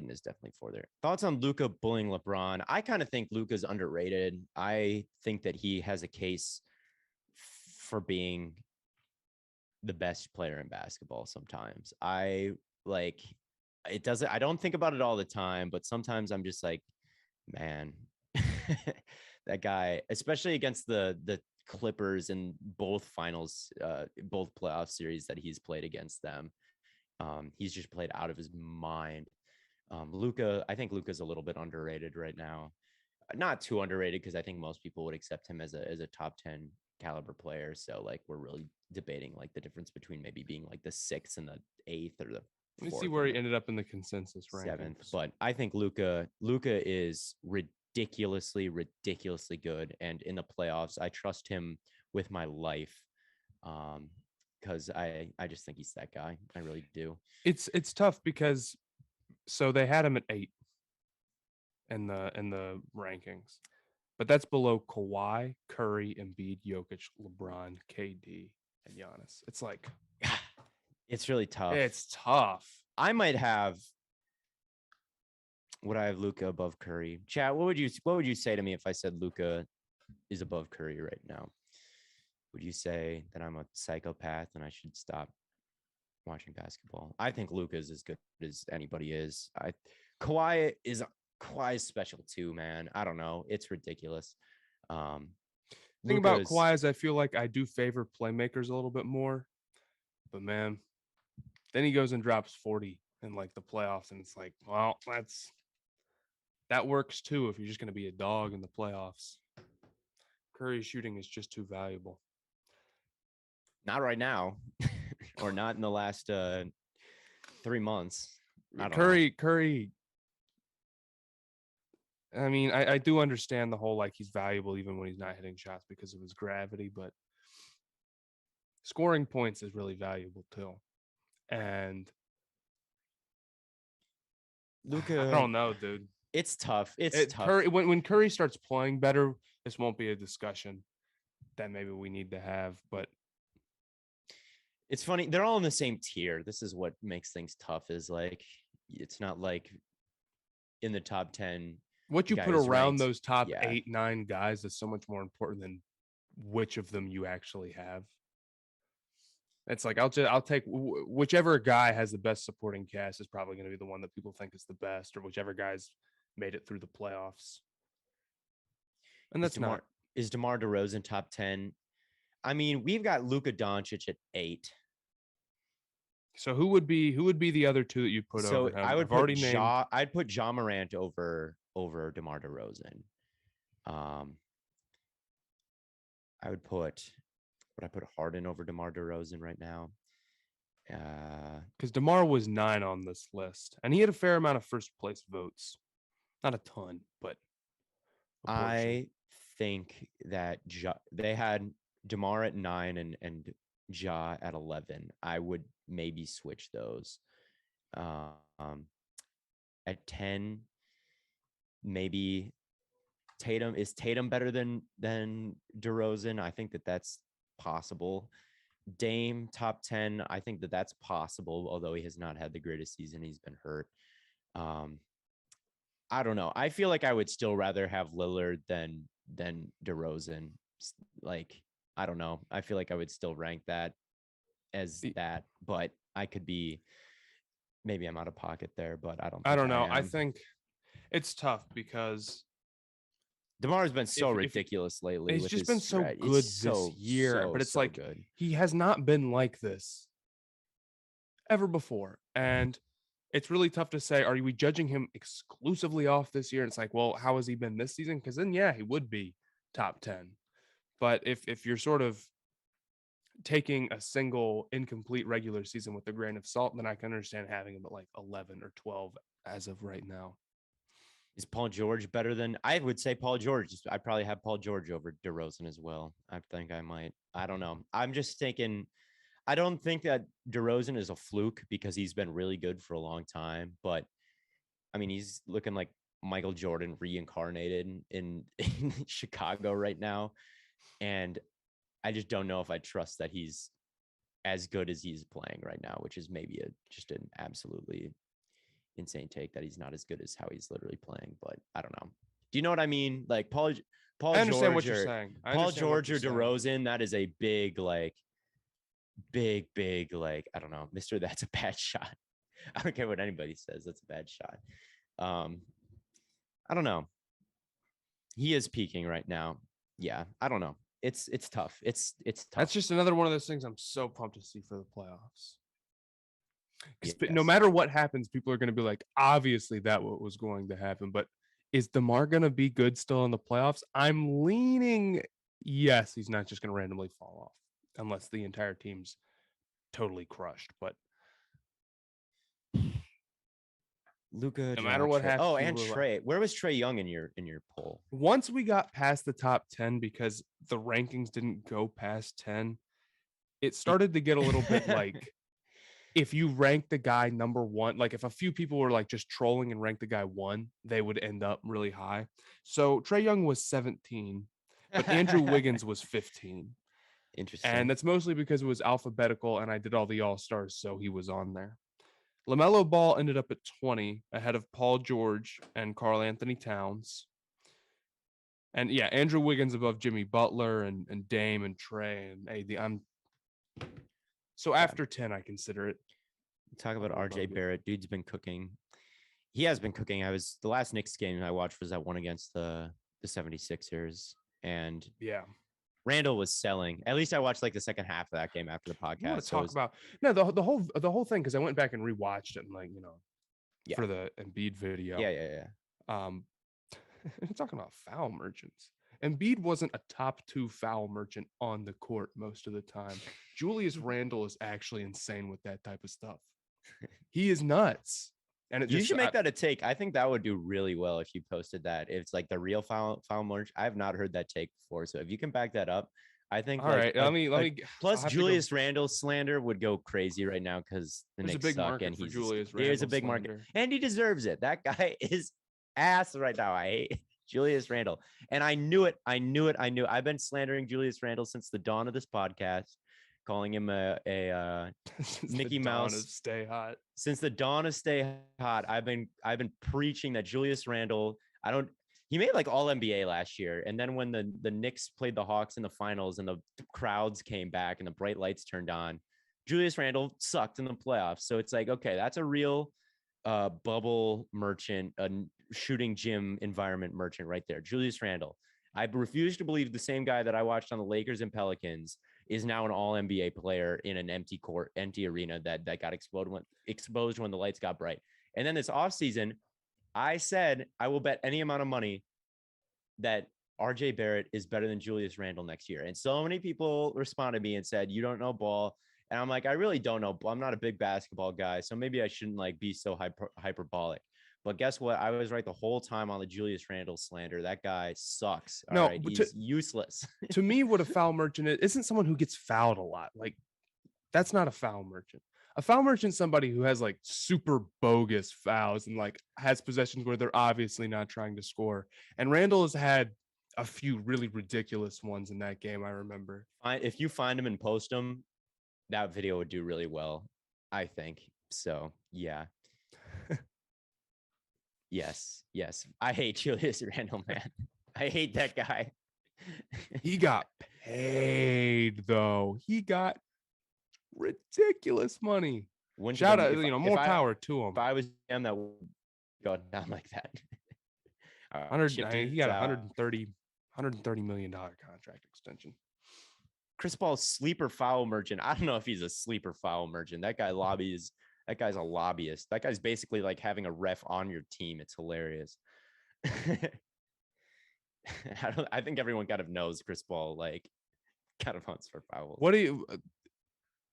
is definitely 4 there. Thoughts on Luka bullying LeBron? I kind of think Luka's underrated. I think that he has a case for being the best player in basketball sometimes. I don't think about it all the time, but sometimes I'm just like, man, that guy, especially against the Clippers in both finals, both playoff series that he's played against them. He's just played out of his mind. Luka, I think Luka's a little bit underrated right now. Not too underrated, because I think most people would accept him as a top 10 caliber player. So like we're really debating like the difference between maybe being like the 6th and the 8th or the 4th. Let me see where he ended up in the consensus rankings. 7th. But I think Luka is ridiculously good, and in the playoffs, I trust him with my life. Because I just think he's that guy. I really do. It's tough because so they had him at 8 in the rankings, but that's below Kawhi, Curry, Embiid, Jokic, LeBron, KD, and Giannis. It's like it's really tough. It's tough. I might have. Would I have Luka above Curry? Chat, what would you say to me if I said Luka is above Curry right now? Would you say that I'm a psychopath and I should stop watching basketball? I think Luka is as good as anybody is. Kawhi is special too, man. I don't know. It's ridiculous. Thing about Kawhi is I feel like I do favor playmakers a little bit more. But man, then he goes and drops 40 in like the playoffs, and it's like, well, that works too if you're just going to be a dog in the playoffs. Curry's shooting is just too valuable. Not right now, or not in the last 3 months. Curry. I mean, I do understand the whole like he's valuable even when he's not hitting shots because of his gravity, but scoring points is really valuable too. And Luka, I don't know, dude. It's tough. It's tough. When Curry starts playing better, this won't be a discussion that maybe we need to have, but It's funny. They're all in the same tier. This is what makes things tough is like, it's not like in the top 10. what you put guys around ranked- those top yeah. 8, 9 guys is so much more important than which of them you actually have. It's like I'll take whichever guy has the best supporting cast is probably going to be the one that people think is the best, or whichever guy's made it through the playoffs. And that's Is DeMar DeRozan top 10? I mean, we've got Luka Doncic at 8. So who would be the other two that you put over him? I would I'd put Ja Morant over DeMar DeRozan. I would put Harden over DeMar DeRozan right now. Because DeMar was 9 on this list, and he had a fair amount of first place votes. Not a ton, but I think that they had DeMar at 9 and Ja at 11. I would maybe switch those. At 10, maybe Tatum. Is Tatum better than DeRozan? I think that's possible. Dame top 10. I think that's possible, although he has not had the greatest season. He's been hurt. I don't know. I feel like I would still rather have Lillard than DeRozan. Like, I don't know. I feel like I would still rank that as that, but I could be, maybe I'm out of pocket there, but I don't know. I think it's tough because DeMar's been so ridiculous lately. He's just been so good this year, but it's like good. He has not been like this ever before. And it's really tough to say, are we judging him exclusively off this year? And it's like, well, how has he been this season? Because then, yeah, he would be top 10. But if you're sort of taking a single incomplete regular season with a grain of salt, then I can understand having him at like 11 or 12 as of right now. Is Paul George better than? I would say Paul George. I'd probably have Paul George over DeRozan as well. I think I might. I don't know. I'm just thinking. I don't think that DeRozan is a fluke because he's been really good for a long time. But I mean, he's looking like Michael Jordan reincarnated in Chicago right now, and I just don't know if I trust that he's as good as he's playing right now, which is maybe just an absolutely insane take that he's not as good as how he's literally playing. But I don't know. Do you know what I mean? Like Paul I understand George what you're saying. Paul George or DeRozan, that is a big, I don't know, Mr. That's a bad shot. I don't care what anybody says. That's a bad shot. I don't know. He is peaking right now. Yeah, I don't know. It's tough. It's tough. That's just another one of those things I'm so pumped to see for the playoffs. Yes. No matter what happens, people are going to be like, obviously that what was going to happen. But is DeMar going to be good still in the playoffs? I'm leaning, yes, he's not just going to randomly fall off unless the entire team's totally crushed. But Luka, no matter what happens. Oh, and Trey. Where was Trey Young in your poll? Once we got past the top 10, because the rankings didn't go past 10, it started to get a little bit like, if you rank the guy number 1, like if a few people were like just trolling and ranked the guy 1, they would end up really high. So Trey Young was 17, but Andrew Wiggins was 15. Interesting. And that's mostly because it was alphabetical and I did all the all-stars, so he was on there. LaMelo Ball ended up at 20, ahead of Paul George and Karl Anthony Towns. And yeah, Andrew Wiggins above Jimmy Butler and Dame and Trey and AD. So after 10, I consider it. Talk about RJ Barrett. Dude's been cooking. He has been cooking. The last Knicks game I watched was that one against the 76ers. And yeah, Randle was selling. At least I watched like the second half of that game after the podcast. The whole thing, because I went back and rewatched it and for the Embiid video. Yeah. Talking about foul merchants. Embiid wasn't a top 2 foul merchant on the court most of the time. Julius Randle is actually insane with that type of stuff. He is nuts. And you should make that a take. I think that would do really well if you posted that. If it's like the real foul merch. I have not heard that take before. So if you can back that up, I think. All right. Let me. Plus, Julius Randle slander would go crazy right now because the Knicks suck, and he's Julius Randle. There's a big market, and he deserves it. That guy is ass right now. I hate. Julius Randle. And I knew it. I've been slandering Julius Randle since the dawn of this podcast, calling him a Mickey Mouse. Stay hot. Since the dawn of Stay Hot, I've been preaching that Julius Randle, he made like all NBA last year. And then when the Knicks played the Hawks in the finals and the crowds came back and the bright lights turned on, Julius Randle sucked in the playoffs. So it's like, okay, that's a real bubble merchant, a shooting gym environment merchant right there. Julius Randle. I refuse to believe the same guy that I watched on the Lakers and Pelicans is now an all NBA player in an empty court, empty arena that got exposed when the lights got bright. And then this offseason, I said, I will bet any amount of money that RJ Barrett is better than Julius Randle next year. And so many people responded to me and said, you don't know ball. And I'm like, I really don't know. I'm not a big basketball guy, so maybe I shouldn't like be so hyperbolic. But guess what? I was right the whole time on the Julius Randle slander. That guy sucks. All right? He's useless. To me, what a foul merchant isn't someone who gets fouled a lot. Like, that's not a foul merchant. A foul merchant is somebody who has like super bogus fouls and like has possessions where they're obviously not trying to score. And Randle has had a few really ridiculous ones in that game, I remember. If you find him and post him, that video would do really well, I think. So, yeah. Yes. I hate Julius Randle, man. I hate that guy. He got paid, though. He got ridiculous money. Shout out, more power to him. If I was him, that would go down like that. He got $130 million contract extension. Chris Paul's sleeper foul merchant. I don't know if he's a sleeper foul merchant. That guy lobbies. That guy's a lobbyist. That guy's basically like having a ref on your team. It's hilarious. I think everyone kind of knows Chris Paul like kind of hunts for fouls.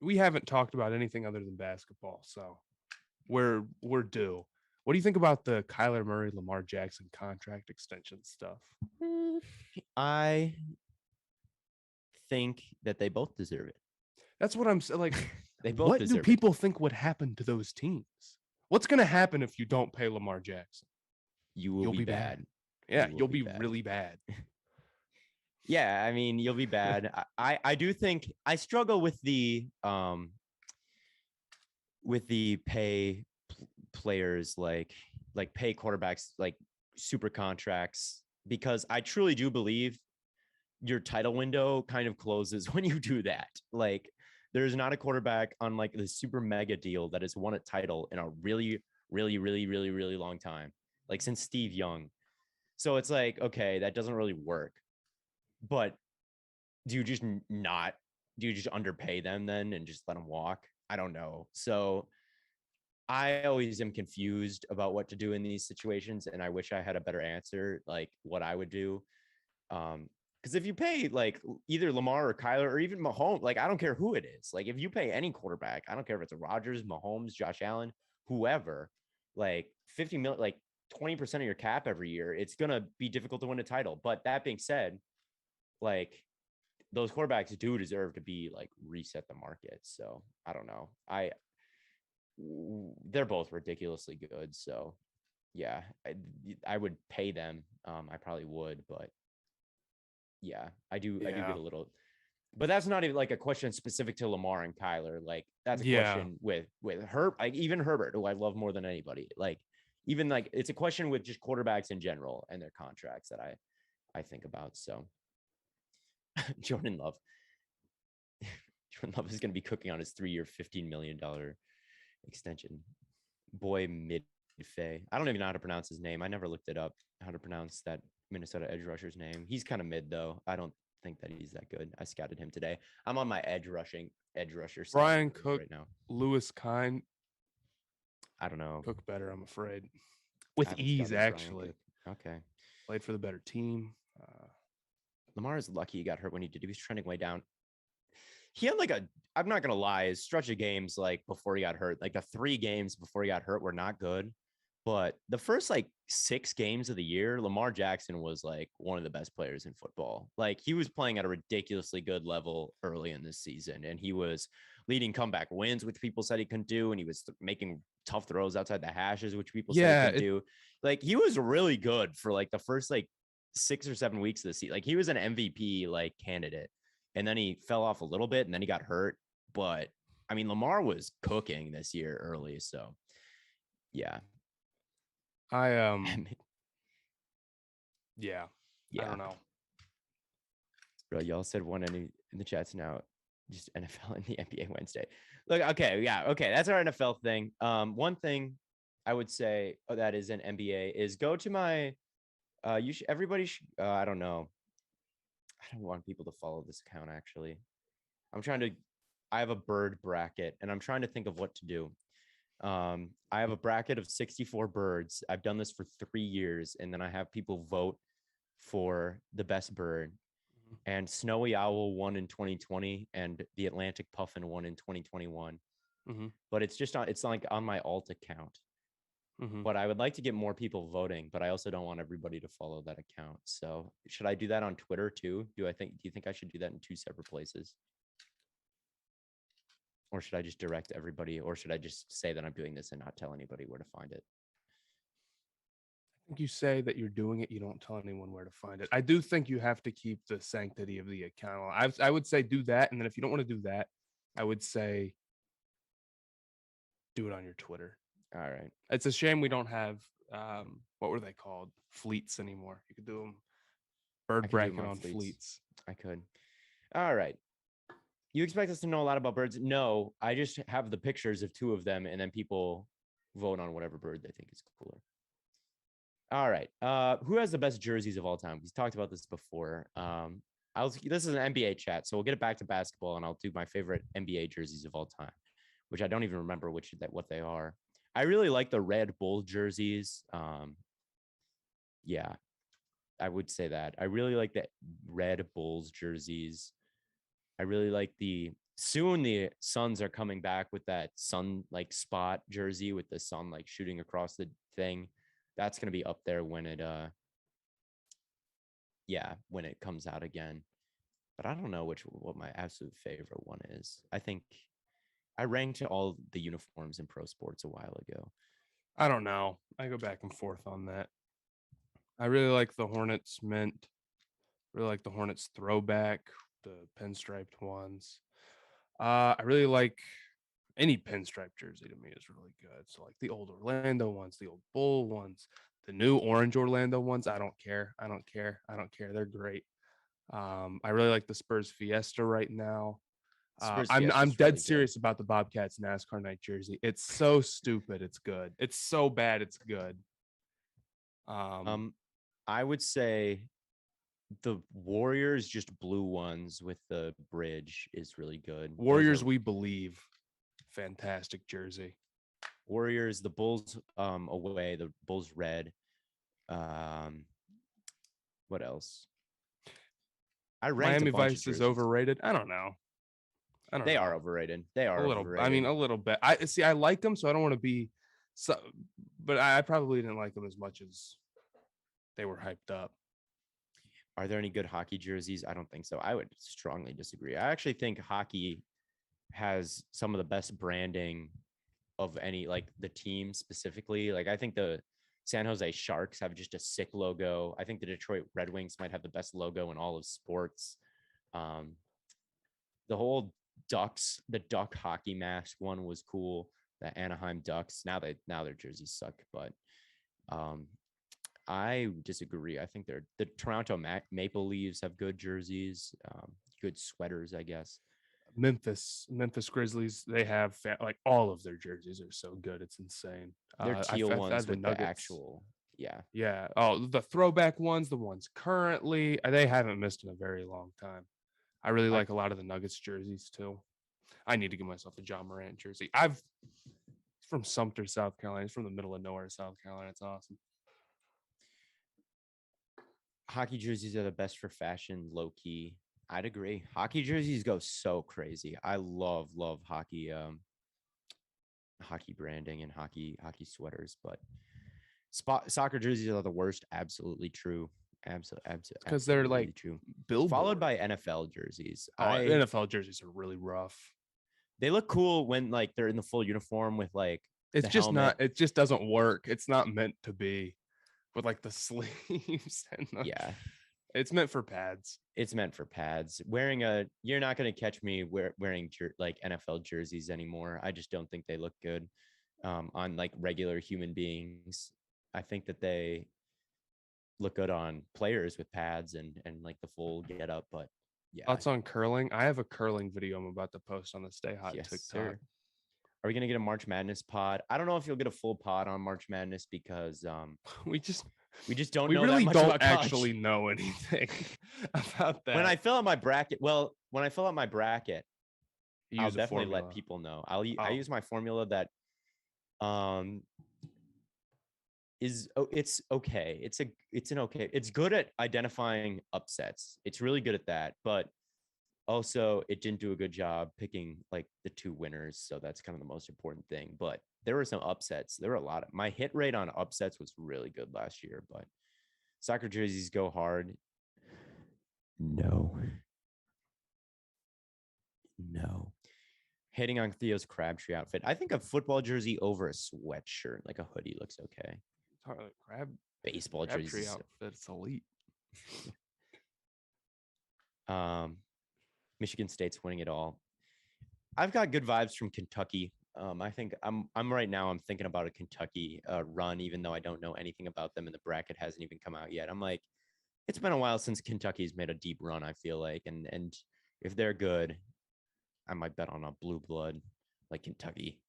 We haven't talked about anything other than basketball, so we're due. What do you think about the Kyler Murray, Lamar Jackson contract extension stuff? I think that they both deserve it. That's what I'm saying. Like, they both. What do people think would happen to those teams? What's going to happen if you don't pay Lamar Jackson? You'll be bad. Yeah, you'll be really bad. Yeah, I mean, you'll be bad. I do think I struggle with the pay players like pay quarterbacks like super contracts, because I truly do believe your title window kind of closes when you do that. Like, there's not a quarterback on like the super mega deal that has won a title in a really, really, really, really, really long time, like since Steve Young. So it's like, okay, that doesn't really work. But do you just underpay them then and just let them walk? I don't know. So I always am confused about what to do in these situations, and I wish I had a better answer, like what I would do. Because if you pay like either Lamar or Kyler or even Mahomes, like I don't care who it is. Like if you pay any quarterback, I don't care if it's a Rodgers, Mahomes, Josh Allen, whoever, like 50 million, like 20% of your cap every year, it's going to be difficult to win a title. But that being said, like those quarterbacks do deserve to be like reset the market. So I don't know. They're both ridiculously good. So yeah, I would pay them. I probably would, but yeah, I do get a little, but that's not even like a question specific to Lamar and Kyler. Like that's a question with like even Herbert, who I love more than anybody. Like even like it's a question with just quarterbacks in general and their contracts that I think about. So Jordan Love is going to be cooking on his 3-year, $15 million extension. Boy Midfay. I don't even know how to pronounce his name. I never looked it up, how to pronounce that Minnesota edge rusher's name. He's kind of mid though. I don't think that he's that good. I scouted him today. I'm on my edge rusher. Brian Cook right now. Lewis Kine. I don't know. Cook better, I'm afraid. With ease, actually. Okay. Played for the better team. Lamar is lucky he got hurt when he did. He was trending way down. He had like I'm not going to lie, his stretch of games like before he got hurt, like the 3 games before he got hurt were not good. But the first like 6 games of the year, Lamar Jackson was like one of the best players in football. Like he was playing at a ridiculously good level early in this season, and he was leading comeback wins, which people said he couldn't do, and he was making tough throws outside the hashes, which people said he couldn't do. Like he was really good for like the first like 6 or 7 weeks of the season. Like he was an MVP like candidate, and then he fell off a little bit, and then he got hurt. But I mean, Lamar was cooking this year early, so yeah. I yeah, I Yeah, don't know. bro. Y'all said one in the chats now. Just NFL and the NBA Wednesday. Look, okay, yeah, okay. That's our NFL thing. One thing I would say that is an NBA is go to my. You should. Everybody should. I don't know. I don't want people to follow this account. Actually, I'm trying to. I have a bird bracket, and I'm trying to think of what to do. I have a bracket of 64 birds. I've done this for 3 years, and then I have people vote for the best bird. And Snowy Owl won in 2020, and the Atlantic Puffin won in 2021. Mm-hmm. But it's just it's like on my alt account. Mm-hmm. But I would like to get more people voting, but I also don't want everybody to follow that account. So should I do that on Twitter too? Do you think I should do that in 2 separate places? Or should I just direct everybody, or should I just say that I'm doing this and not tell anybody where to find it? I think you say that you're doing it, you don't tell anyone where to find it. I do think you have to keep the sanctity of the account. I would say do that, and then if you don't want to do that, I would say do it on your Twitter. All right. It's a shame we don't have what were they called? Fleets anymore. You could do them bird bracket on fleets. I could. All right. You expect us to know a lot about birds? No, I just have the pictures of 2 of them, and then people vote on whatever bird they think is cooler. All right. Who has the best jerseys of all time? We've talked about this before. This is an NBA chat, so we'll get it back to basketball, and I'll do my favorite NBA jerseys of all time, which I don't even remember what they are. I really like the Red Bull jerseys. Yeah, I would say that. I really like the Red Bulls jerseys. I really like the Suns are coming back with that sun like spot jersey with the sun like shooting across the thing. That's going to be up there when it comes out again. But I don't know what my absolute favorite one is. I think I ranked all the uniforms in pro sports a while ago. I don't know. I go back and forth on that. I really like the Hornets mint. Really like the Hornets throwback, the pinstriped ones. I really like any pinstripe jersey to me is really good. So like the old Orlando ones, the old Bull ones, the new orange Orlando ones. I don't care. They're great. I really like the Spurs Fiesta right now. I'm dead serious about the Bobcats NASCAR night jersey. It's so stupid. It's good. It's so bad. It's good. I would say the Warriors just blue ones with the bridge is really good. Warriors, we believe. Fantastic jersey. Warriors, the Bulls away, the Bulls red. What else? Miami Vice is overrated. I don't know. They are overrated. They are a little. Overrated. I mean, a little bit. I like them, so I don't want to be. So, but I probably didn't like them as much as they were hyped up. Are there any good hockey jerseys? I don't think so. I would strongly disagree. I actually think hockey has some of the best branding of any, like the team specifically. Like I think the San Jose Sharks have just a sick logo. I think the Detroit Red Wings might have the best logo in all of sports. The whole the Duck hockey mask one was cool. The Anaheim Ducks. Now their jerseys suck, but I disagree. I think the Toronto Maple Leafs have good jerseys, good sweaters, I guess. Memphis Grizzlies, they have like all of their jerseys are so good. It's insane. Their teal ones with the actual, yeah. Oh, the throwback ones, the ones currently, they haven't missed in a very long time. I really like a lot of the Nuggets jerseys too. I need to get myself a John Morant jersey. It's from Sumter, South Carolina. It's from the middle of nowhere, South Carolina. It's awesome. Hockey jerseys are the best for fashion, low key. I'd agree. Hockey jerseys go so crazy. I love hockey, hockey branding and hockey sweaters, but soccer jerseys are the worst. Absolutely true. Absolutely. Because they're like true. Followed by NFL jerseys. NFL jerseys are really rough. They look cool when like they're in the full uniform with like it's just helmet. Not. It just doesn't work. It's not meant to be. with like the sleeves and Yeah. it's meant for pads. It's meant for pads. You're not going to catch me wearing like NFL jerseys anymore. I just don't think they look good on like regular human beings. I think that they look good on players with pads and like the full get up. But yeah, Thoughts on curling? I have a curling video I'm about to post on the Stay Hot yes, TikTok. sir. Are we gonna get a March Madness pod? I don't know if you'll get a full pod on March Madness because we just don't we know really that much don't about college. actually know anything about that. When I fill out my bracket, I'll definitely formula. let people know. I use my formula that it's okay. It's good at identifying upsets. It's really good at that, but also it didn't do a good job picking like the two winners. So that's kind of the most important thing. But there were some upsets. There were a lot of my hit rate on upsets was really good last year, but soccer jerseys go hard. No. Hitting on Theo's Crabtree outfit. I think a football jersey over a sweatshirt, like a hoodie, looks okay. Baseball jersey outfit. It's elite. Michigan State's winning it all. I've got good vibes from Kentucky. I think I'm right now. I'm thinking about a Kentucky run, even though I don't know anything about them, and the bracket hasn't even come out yet. I'm like, it's been a while since Kentucky's made a deep run. I feel like, and if they're good, I might bet on a blue blood like Kentucky.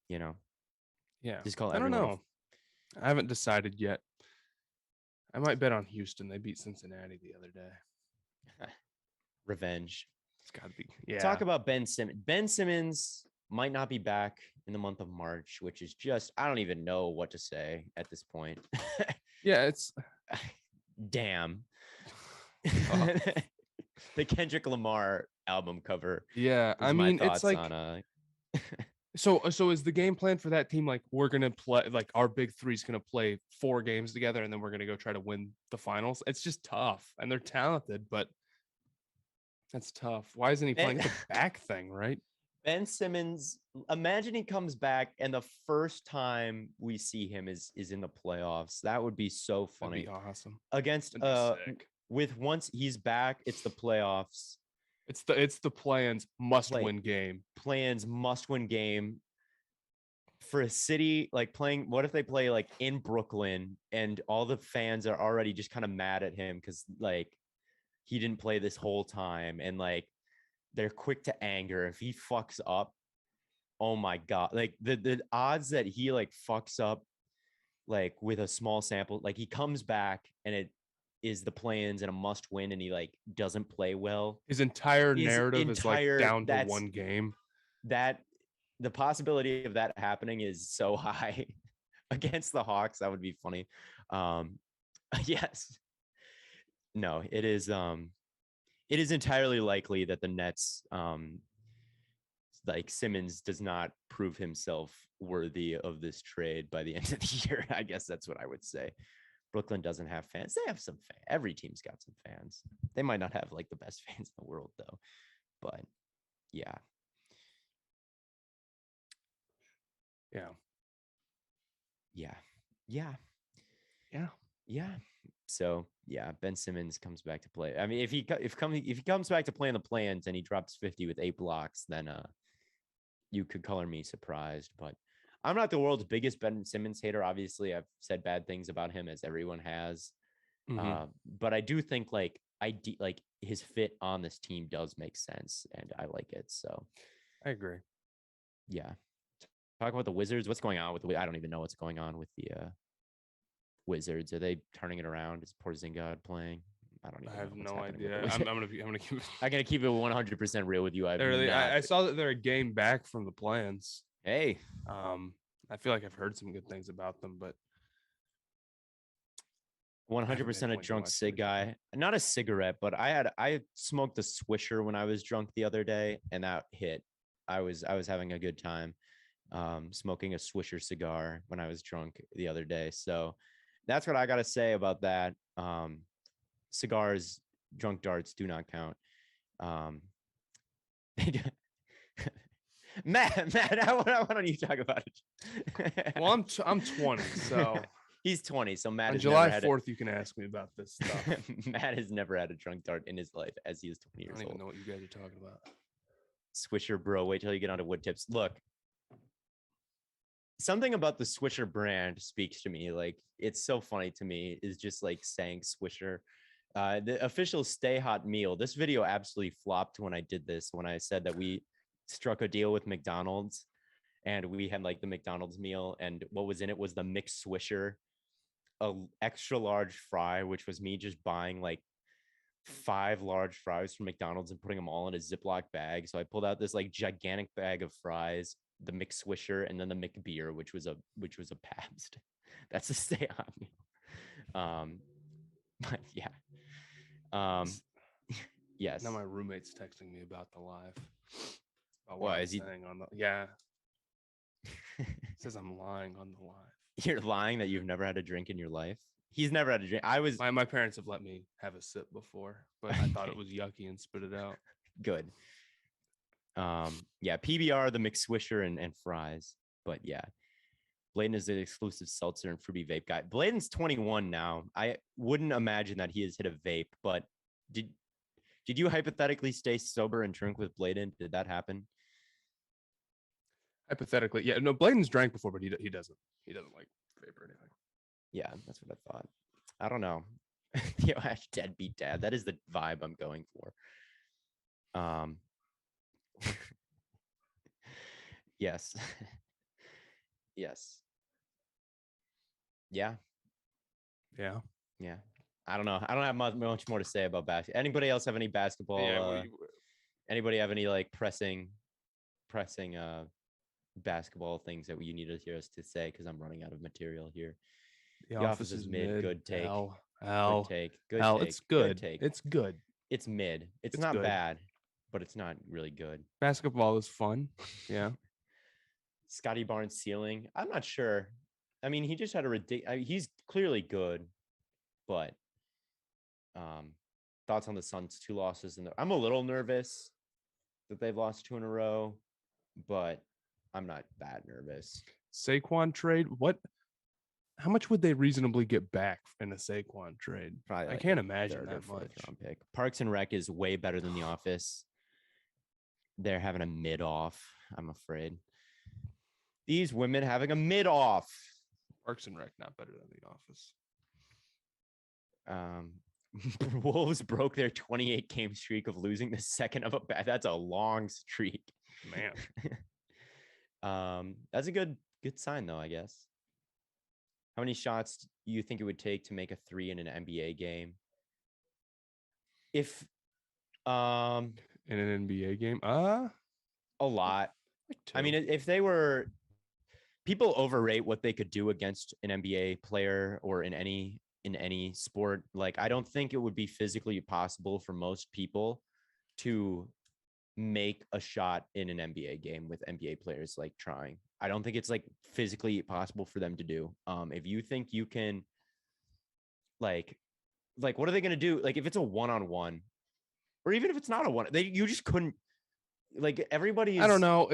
You know, yeah. Just call. I don't know. I haven't decided yet. I might bet on Houston. They beat Cincinnati the other day. Revenge. It's got to be. Yeah. Talk about Ben Simmons. Ben Simmons might not be back in the month of March, which is just, I don't even know what to say at this point. Yeah, it's. Damn. The Kendrick Lamar album cover. Yeah, I mean, it's like. On, So is the game plan for that team like we're gonna play like our big three's gonna play 4 games together and then we're gonna go try to win the finals? It's just tough, and they're talented, but that's tough. Why isn't he playing the back thing, right? Ben Simmons, imagine he comes back and the first time we see him is in the playoffs. That would be so funny. That'd be awesome. Against with once he's back, it's the playoffs. It's the plans must-win game. Plans must-win game for a city like playing. What if they play like in Brooklyn and all the fans are already just kind of mad at him because like he didn't play this whole time and like they're quick to anger if he fucks up. Oh my God. Like the odds that he like fucks up like with a small sample, like he comes back and it is the plans and a must win and he like doesn't play well. His entire narrative is like down to one game. That the possibility of that happening is so high against the Hawks. That would be funny. Yes. No, it is entirely likely that the Nets like Simmons does not prove himself worthy of this trade by the end of the year. I guess that's what I would say. Brooklyn doesn't have fans. They have some fans. Every team's got some fans. They might not have like the best fans in the world though. But yeah. So yeah, Ben Simmons comes back to play. I mean, if he comes back to play in the plans and he drops 50 with 8 blocks, then you could color me surprised. But I'm not the world's biggest Ben Simmons hater. Obviously, I've said bad things about him as everyone has. Mm-hmm. But I do think like his fit on this team does make sense, and I like it. So I agree. Yeah. Talk about the Wizards. What's going on with I don't even know what's going on with the Wizards. Are they turning it around? Is Porzingis playing? I don't even. I have no idea. I'm gonna keep. I'm gonna keep it 100% real with you. I saw that they're a game back from the plans. Hey, I feel like I've heard some good things about them, but 100% a drunk cig guy. Not a cigarette, but I smoked a Swisher when I was drunk the other day, and that hit. I was having a good time smoking a Swisher cigar when I was drunk the other day. So that's what I got to say about that. Cigars, drunk darts do not count. Matt, why don't you talk about it? Well, I'm 20, so he's 20. So Matt on has July never had 4th, you can ask me about this stuff. Matt has never had a drunk dart in his life as he is 20 I years don't even old. know what you guys are talking about. Swisher, bro. Wait till you get onto wood tips. Look, something about the Swisher brand speaks to me. Like, it's so funny to me, is just like saying Swisher. The official Stay Hot meal. This video absolutely flopped when I did this, when I said that we struck a deal with McDonald's and we had like the McDonald's meal, and what was in it was the mixed Swisher, a extra large fry, which was me just buying like 5 large fries from McDonald's and putting them all in a Ziploc bag. So I pulled out this like gigantic bag of fries, the McSwisher, and then the McBeer, which was a Pabst. That's a Stay Hot meal. But yeah. Yes. Now my roommate's texting me about the live. About Why I'm is he saying on the says I'm lying on the live. You're lying that you've never had a drink in your life? He's never had a drink. My parents have let me have a sip before, but I thought it was yucky and spit it out. Good. Yeah, PBR, the McSwisher, and fries. But yeah, Bladen is the exclusive seltzer and fruity vape guy. Bladen's 21 now. I wouldn't imagine that he has hit a vape, but did you hypothetically stay sober and drink with Bladen? Did that happen? Hypothetically, yeah. No, Bladen's drank before, but he doesn't like vape or anything. Yeah, that's what I thought. I don't know. Theo Ash deadbeat dad. That is the vibe I'm going for. Yes. Yes. Yeah. Yeah. Yeah. I don't know. I don't have much more to say about basketball. Anybody else have any basketball? Yeah, anybody have any like pressing basketball things that you need to hear us to say? Because I'm running out of material here. The office is mid. Good take. Good take. Good Al, take. it's good. Good take. It's good. It's mid. It's not good. bad, but it's not really good. Basketball is fun. Yeah. Scotty Barnes ceiling. I'm not sure. I mean, he just had a ridiculous. He's clearly good, but thoughts on the Suns' 2 losses, and I'm a little nervous that they've lost 2 in a row, but I'm not that nervous. Saquon trade. What? How much would they reasonably get back in a Saquon trade? Probably I can't imagine that much. Round pick. Parks and Rec is way better than The Office. They're having a mid off, I'm afraid. These women having a mid off. Parks and Rec not better than The Office. Wolves broke their 28 game streak of losing the second of a bat. That's a long streak, man. That's a good sign though, I guess. How many shots do you think it would take to make a 3 in an NBA game? If in an NBA game, a lot. Like 2. I mean, if they were, people overrate what they could do against an NBA player or in any sport. Like, I don't think it would be physically possible for most people to make a shot in an NBA game with NBA players like trying. I don't think it's like physically possible for them to do. If you think you can, like what are they going to do? Like if it's a 1-on-1, or even if it's not a one, you just couldn't. Like everybody. I don't know.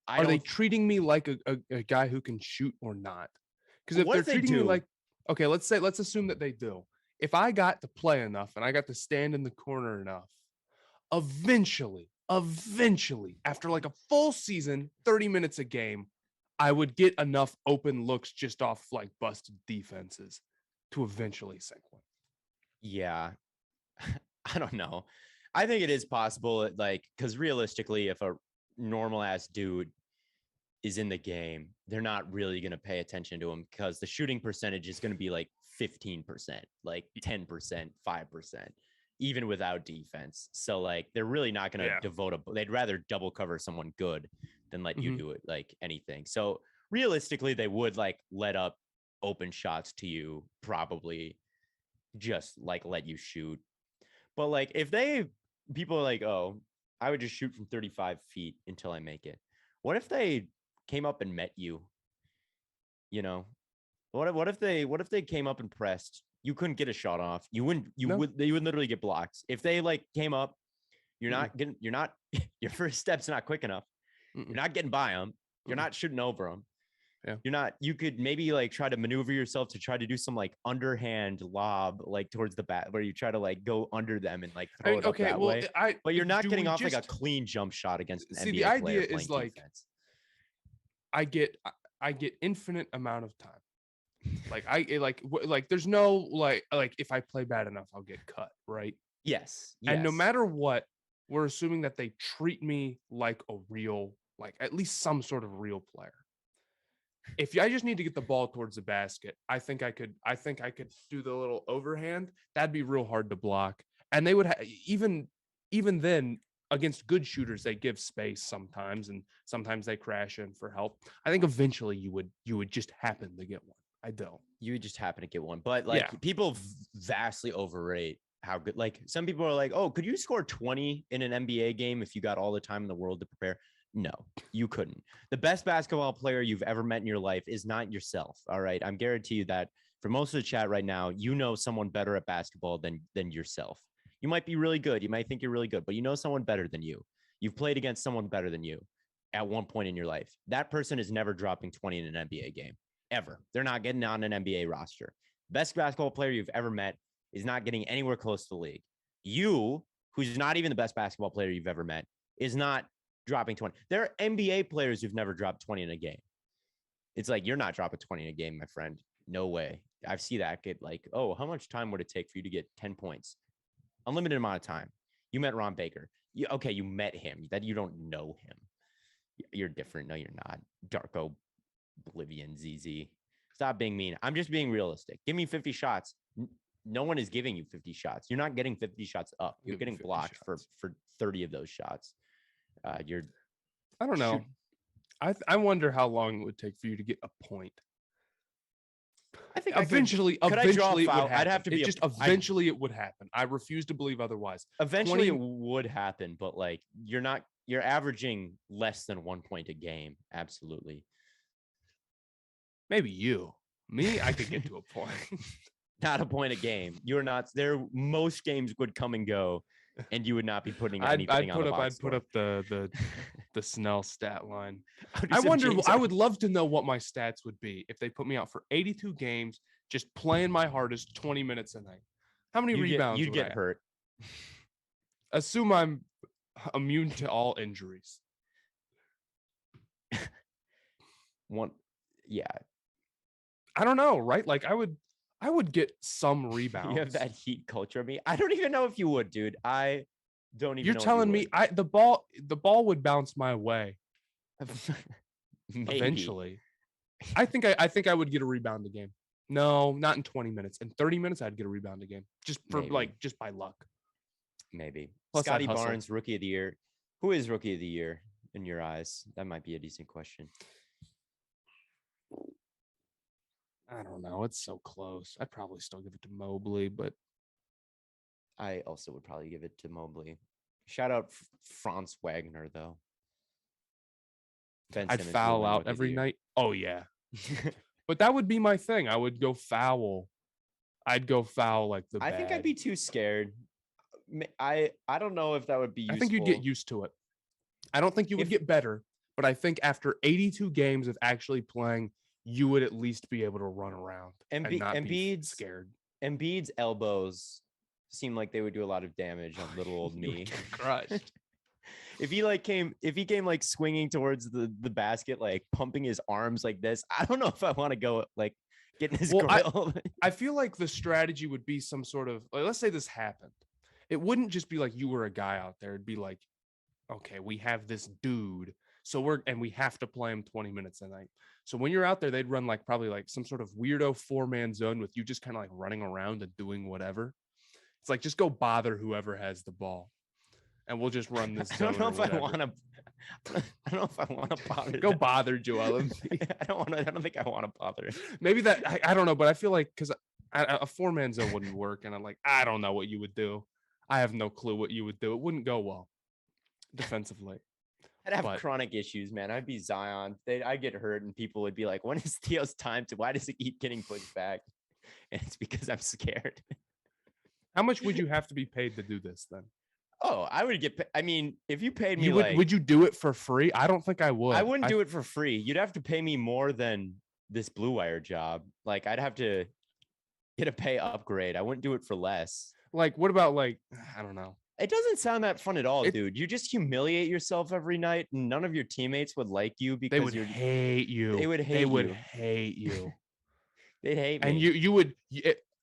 Are they treating me like a guy who can shoot or not? Because if they're treating me like, okay, let's assume that they do. If I got to play enough and I got to stand in the corner enough, eventually, after like a full season, 30 minutes a game, I would get enough open looks just off like busted defenses to eventually sink one. Yeah. I don't know. I think it is possible, like, because realistically, if a normal ass dude is in the game, they're not really going to pay attention to him because the shooting percentage is going to be like 15%, like 10%, 5%, even without defense. So like, they're really not going to devote they'd rather double cover someone good than let you do it, like anything. So realistically, they would like let up open shots to you, probably just like let you shoot. But like, if people are like, oh, I would just shoot from 35 feet until I make it. What if they came up and met you? You know, what if they came up and pressed? You couldn't get a shot off. They would literally get blocks. If they like came up, your first step's not quick enough. You're not getting by them. You're Mm-mm. not shooting over them. Yeah. You're not. You could maybe like try to maneuver yourself to try to do some like underhand lob like towards the bat where you try to like go under them and like throw it up that way. But you're not getting off like a clean jump shot against an see, NBA the idea player is playing like defense. I get infinite amount of time. Like there's no like if I play bad enough, I'll get cut, right? Yes. And no matter what, we're assuming that they treat me like a real, like at least some sort of real player. If I just need to get the ball towards the basket, I think I could do the little overhand. That'd be real hard to block. And they would even then against good shooters, they give space sometimes, and sometimes they crash in for help. I think eventually you would just happen to get one. I don't. You would just happen to get one, but like people vastly overrate how good. Like some people are like, "Oh, could you score 20 in an NBA game if you got all the time in the world to prepare?" No, you couldn't. The best basketball player you've ever met in your life is not yourself. All right, I'm guarantee you that for most of the chat right now, you know someone better at basketball than yourself. You might be really good. You might think you're really good, but you know someone better than you. You've played against someone better than you at one point in your life. That person is never dropping 20 in an NBA game, ever. They're not getting on an NBA roster. Best basketball player you've ever met is not getting anywhere close to the league. You, who's not even the best basketball player you've ever met, is not dropping 20. There are NBA players who've never dropped 20 in a game. It's like, you're not dropping 20 in a game, my friend. No way. I see that get like, oh, how much time would it take for you to get 10 points? Unlimited amount of time. You met Ron Baker. You met him. That you don't know him. You're different. No, you're not. Darko Oblivion ZZ. Stop being mean. I'm just being realistic. Give me 50 shots. No one is giving you 50 shots. You're not getting 50 shots up. You're getting blocked for 30 of those shots. I don't know. I wonder how long it would take for you to get a point. I think eventually it would happen. I'd have to be eventually it would happen. I refuse to believe otherwise. Eventually it would happen, but like you're averaging less than 1 point a game. Absolutely. Maybe you. Me, I could get to a point. Not a point a game. You're not there. Most games would come and go, and you would not be putting anything on the box score. I'd put up the Snell stat line. I wonder. I would love to know what my stats would be if they put me out for 82 games, just playing my hardest 20 minutes a night. How many rebounds? You'd get hurt. Assume I'm immune to all injuries. Yeah. I don't know, right? Like I would get some rebounds. You have that heat culture of me. I don't even know if you would, dude. I don't even. You're telling me the ball would bounce my way. Eventually, I think I would get a rebound a game. No, not in 20 minutes. In 30 minutes, I'd get a rebound a game just for just by luck. Maybe. Plus, Scotty Barnes, Rookie of the Year. Who is Rookie of the Year in your eyes? That might be a decent question. I don't know. It's so close. I'd probably still give it to Mobley, but I also would probably give it to Mobley. Shout out Franz Wagner, though. I'd foul out every night. Oh, yeah. But that would be my thing. I would go foul. I'd go foul like the I think I'd be too scared. I don't know if that would be useful. I think you'd get used to it. I don't think you would get better, but I think after 82 games of actually playing, you would at least be able to run around and not be scared. Embiid's elbows seem like they would do a lot of damage on little old me. Crushed. If he came like swinging towards the basket, like pumping his arms like this, I don't know if I want to go like getting his grill. I feel like the strategy would be some sort of, like, let's say this happened. It wouldn't just be like you were a guy out there. It'd be like, okay, we have this dude. So we have to play him 20 minutes a night. So when you're out there, they'd run like probably like some sort of weirdo 4-man zone with you just kind of like running around and doing whatever. It's like, just go bother whoever has the ball. And we'll just run this zone. I don't know if I want to bother. Go bother Joel. I don't think I want to bother. Maybe that, I don't know, but I feel like because a 4-man zone wouldn't work. And I'm like, I don't know what you would do. I have no clue what you would do. It wouldn't go well defensively. I'd have chronic issues, man. I'd be Zion. I'd get hurt, and people would be like, when is Theo's time to? Why does he keep getting pushed back? And it's because I'm scared. How much would you have to be paid to do this then? Oh, I would get. I mean, if you paid me, Would you do it for free? I don't think I would. I wouldn't do it for free. You'd have to pay me more than this Blue Wire job. Like, I'd have to get a pay upgrade. I wouldn't do it for less. Like, what about like, I don't know. It doesn't sound that fun at all, dude. You just humiliate yourself every night, and none of your teammates would like you because they would hate you. They would hate you. Hate you. They'd hate me. And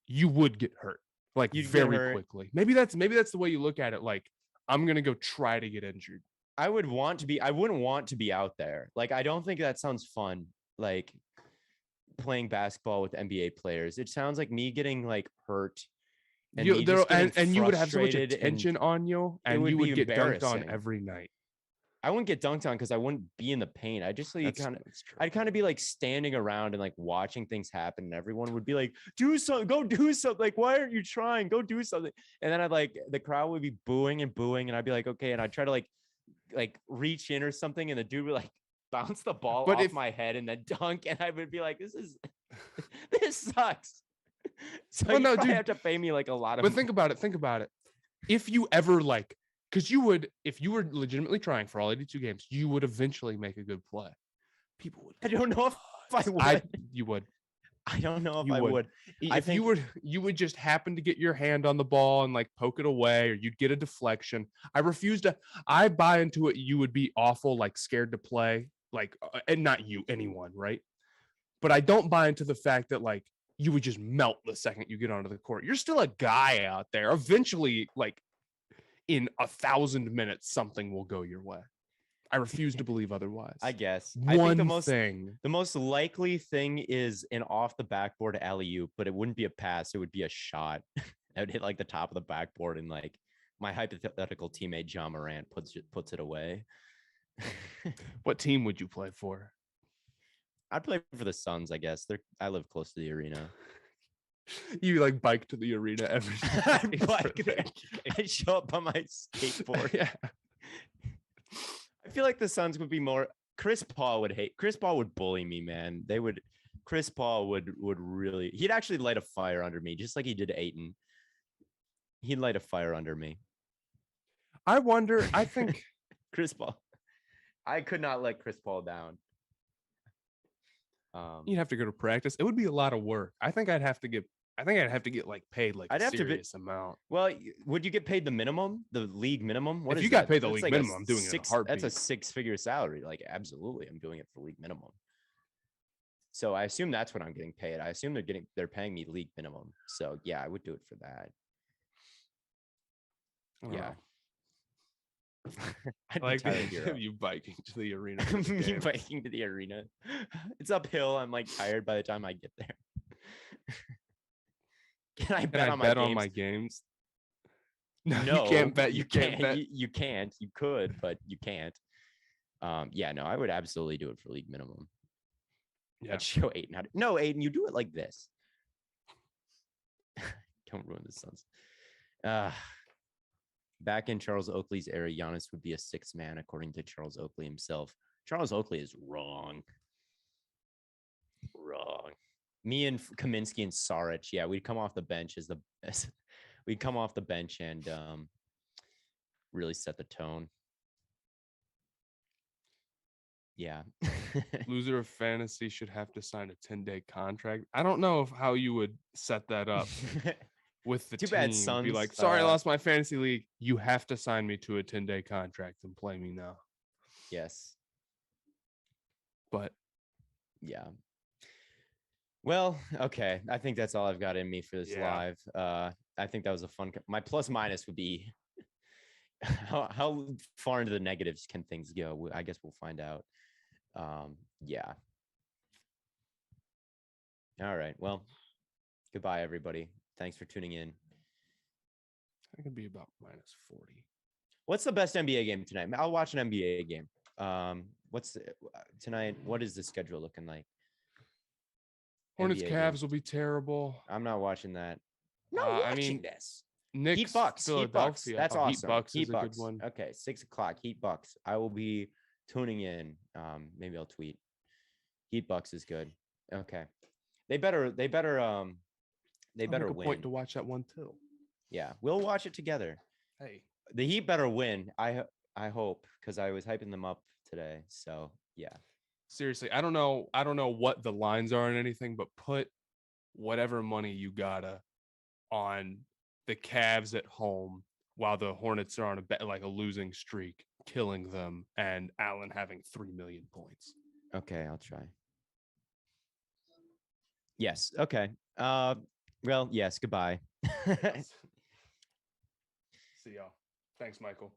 you would get hurt like very quickly. Maybe that's the way you look at it. Like, I'm gonna go try to get injured. I wouldn't want to be out there. Like, I don't think that sounds fun. Like, playing basketball with NBA players. It sounds like me getting like hurt. And you would have so much attention on you, and you would get dunked on every night. I wouldn't get dunked on because I wouldn't be in the paint. I just like I'd kind of be like standing around and like watching things happen, and everyone would be like, "Do something, go do something." Like, why aren't you trying? Go do something. And then I'd like the crowd would be booing, and I'd be like, okay, and I'd try to like reach in or something, and the dude would like bounce the ball off my head and then dunk, and I would be like, this sucks. So well, you have to pay me like a lot of. But think about it. If you ever like, because if you were legitimately trying for all 82 games, you would eventually make a good play. People would. I don't know if I would. You would. I don't know if I would. If you would just happen to get your hand on the ball and like poke it away, or you'd get a deflection. I buy into it. You would be awful, like scared to play, like, and not you, anyone, right? But I don't buy into the fact that like you would just melt the second you get onto the court. You're still a guy out there. Eventually, like in 1,000 minutes, something will go your way. I refuse to believe otherwise. I guess. I think the most likely thing is an off the backboard alley-oop, but it wouldn't be a pass. It would be a shot. I would hit like the top of the backboard, and like my hypothetical teammate John Morant puts it away. What team would you play for? I'd play for the Suns, I guess. I live close to the arena. You like bike to the arena every day. I show up on my skateboard. Yeah. I feel like the Suns would be more. Chris Paul would bully me, man. Chris Paul would really. He'd actually light a fire under me, just like he did to Ayton. He'd light a fire under me. I wonder. I think Chris Paul. I could not let Chris Paul down. You'd have to go to practice. It would be a lot of work. I think I'd have to get like paid like a serious amount. Well, would you get paid the minimum, the league minimum? If you got paid the league minimum, I'm doing it in a heartbeat. That's a 6-figure salary. Like, absolutely, I'm doing it for league minimum. So I assume that's what I'm getting paid. I assume they're paying me league minimum. So yeah, I would do it for that. Yeah. I like you biking to the arena. Me biking to the arena. It's uphill. I'm like tired by the time I get there. Can I bet on my games? No, you can't bet. You can't bet. You can't. You could, but you can't. Yeah, no, I would absolutely do it for league minimum. Yeah. I'd show Aiden how to. No, Aiden, you do it like this. Don't ruin the Suns. Back in Charles Oakley's era, Giannis would be a sixth man, according to Charles Oakley himself. Charles Oakley is wrong. Me and Kaminsky and Saric, yeah, we'd come off the bench we'd come off the bench and really set the tone. Yeah. Loser of fantasy should have to sign a 10-day contract. I don't know how you would set that up. With the Too team, bad, Suns. Be like, sorry, I lost my fantasy league. You have to sign me to a 10-day contract and play me now. Yes. But yeah. Well, okay. I think that's all I've got in me for this live. I think that was a fun. My plus minus would be how far into the negatives can things go? I guess we'll find out. Yeah. All right. Well, goodbye, everybody. Thanks for tuning in. I could be about minus 40. What's the best NBA game tonight? I'll watch an NBA game. What's tonight? What is the schedule looking like? Hornets Cavs will be terrible. I'm not watching that. No, this. Knicks, Heat Bucks. Philadelphia. That's awesome. Heat Bucks is a good one. Okay, 6:00. Heat Bucks. I will be tuning in. Maybe I'll tweet. Heat Bucks is good. Okay. They better win. Point to watch that one too. Yeah, we'll watch it together. Hey, The Heat better win. I hope, because I was hyping them up today. So yeah. Seriously, I don't know. I don't know what the lines are and anything, but put whatever money you gotta on the Cavs at home while the Hornets are on like a losing streak, killing them, and Allen having 3 million points. Okay, I'll try. Yes. Okay. Well, yes. Goodbye. See y'all. Thanks, Michael.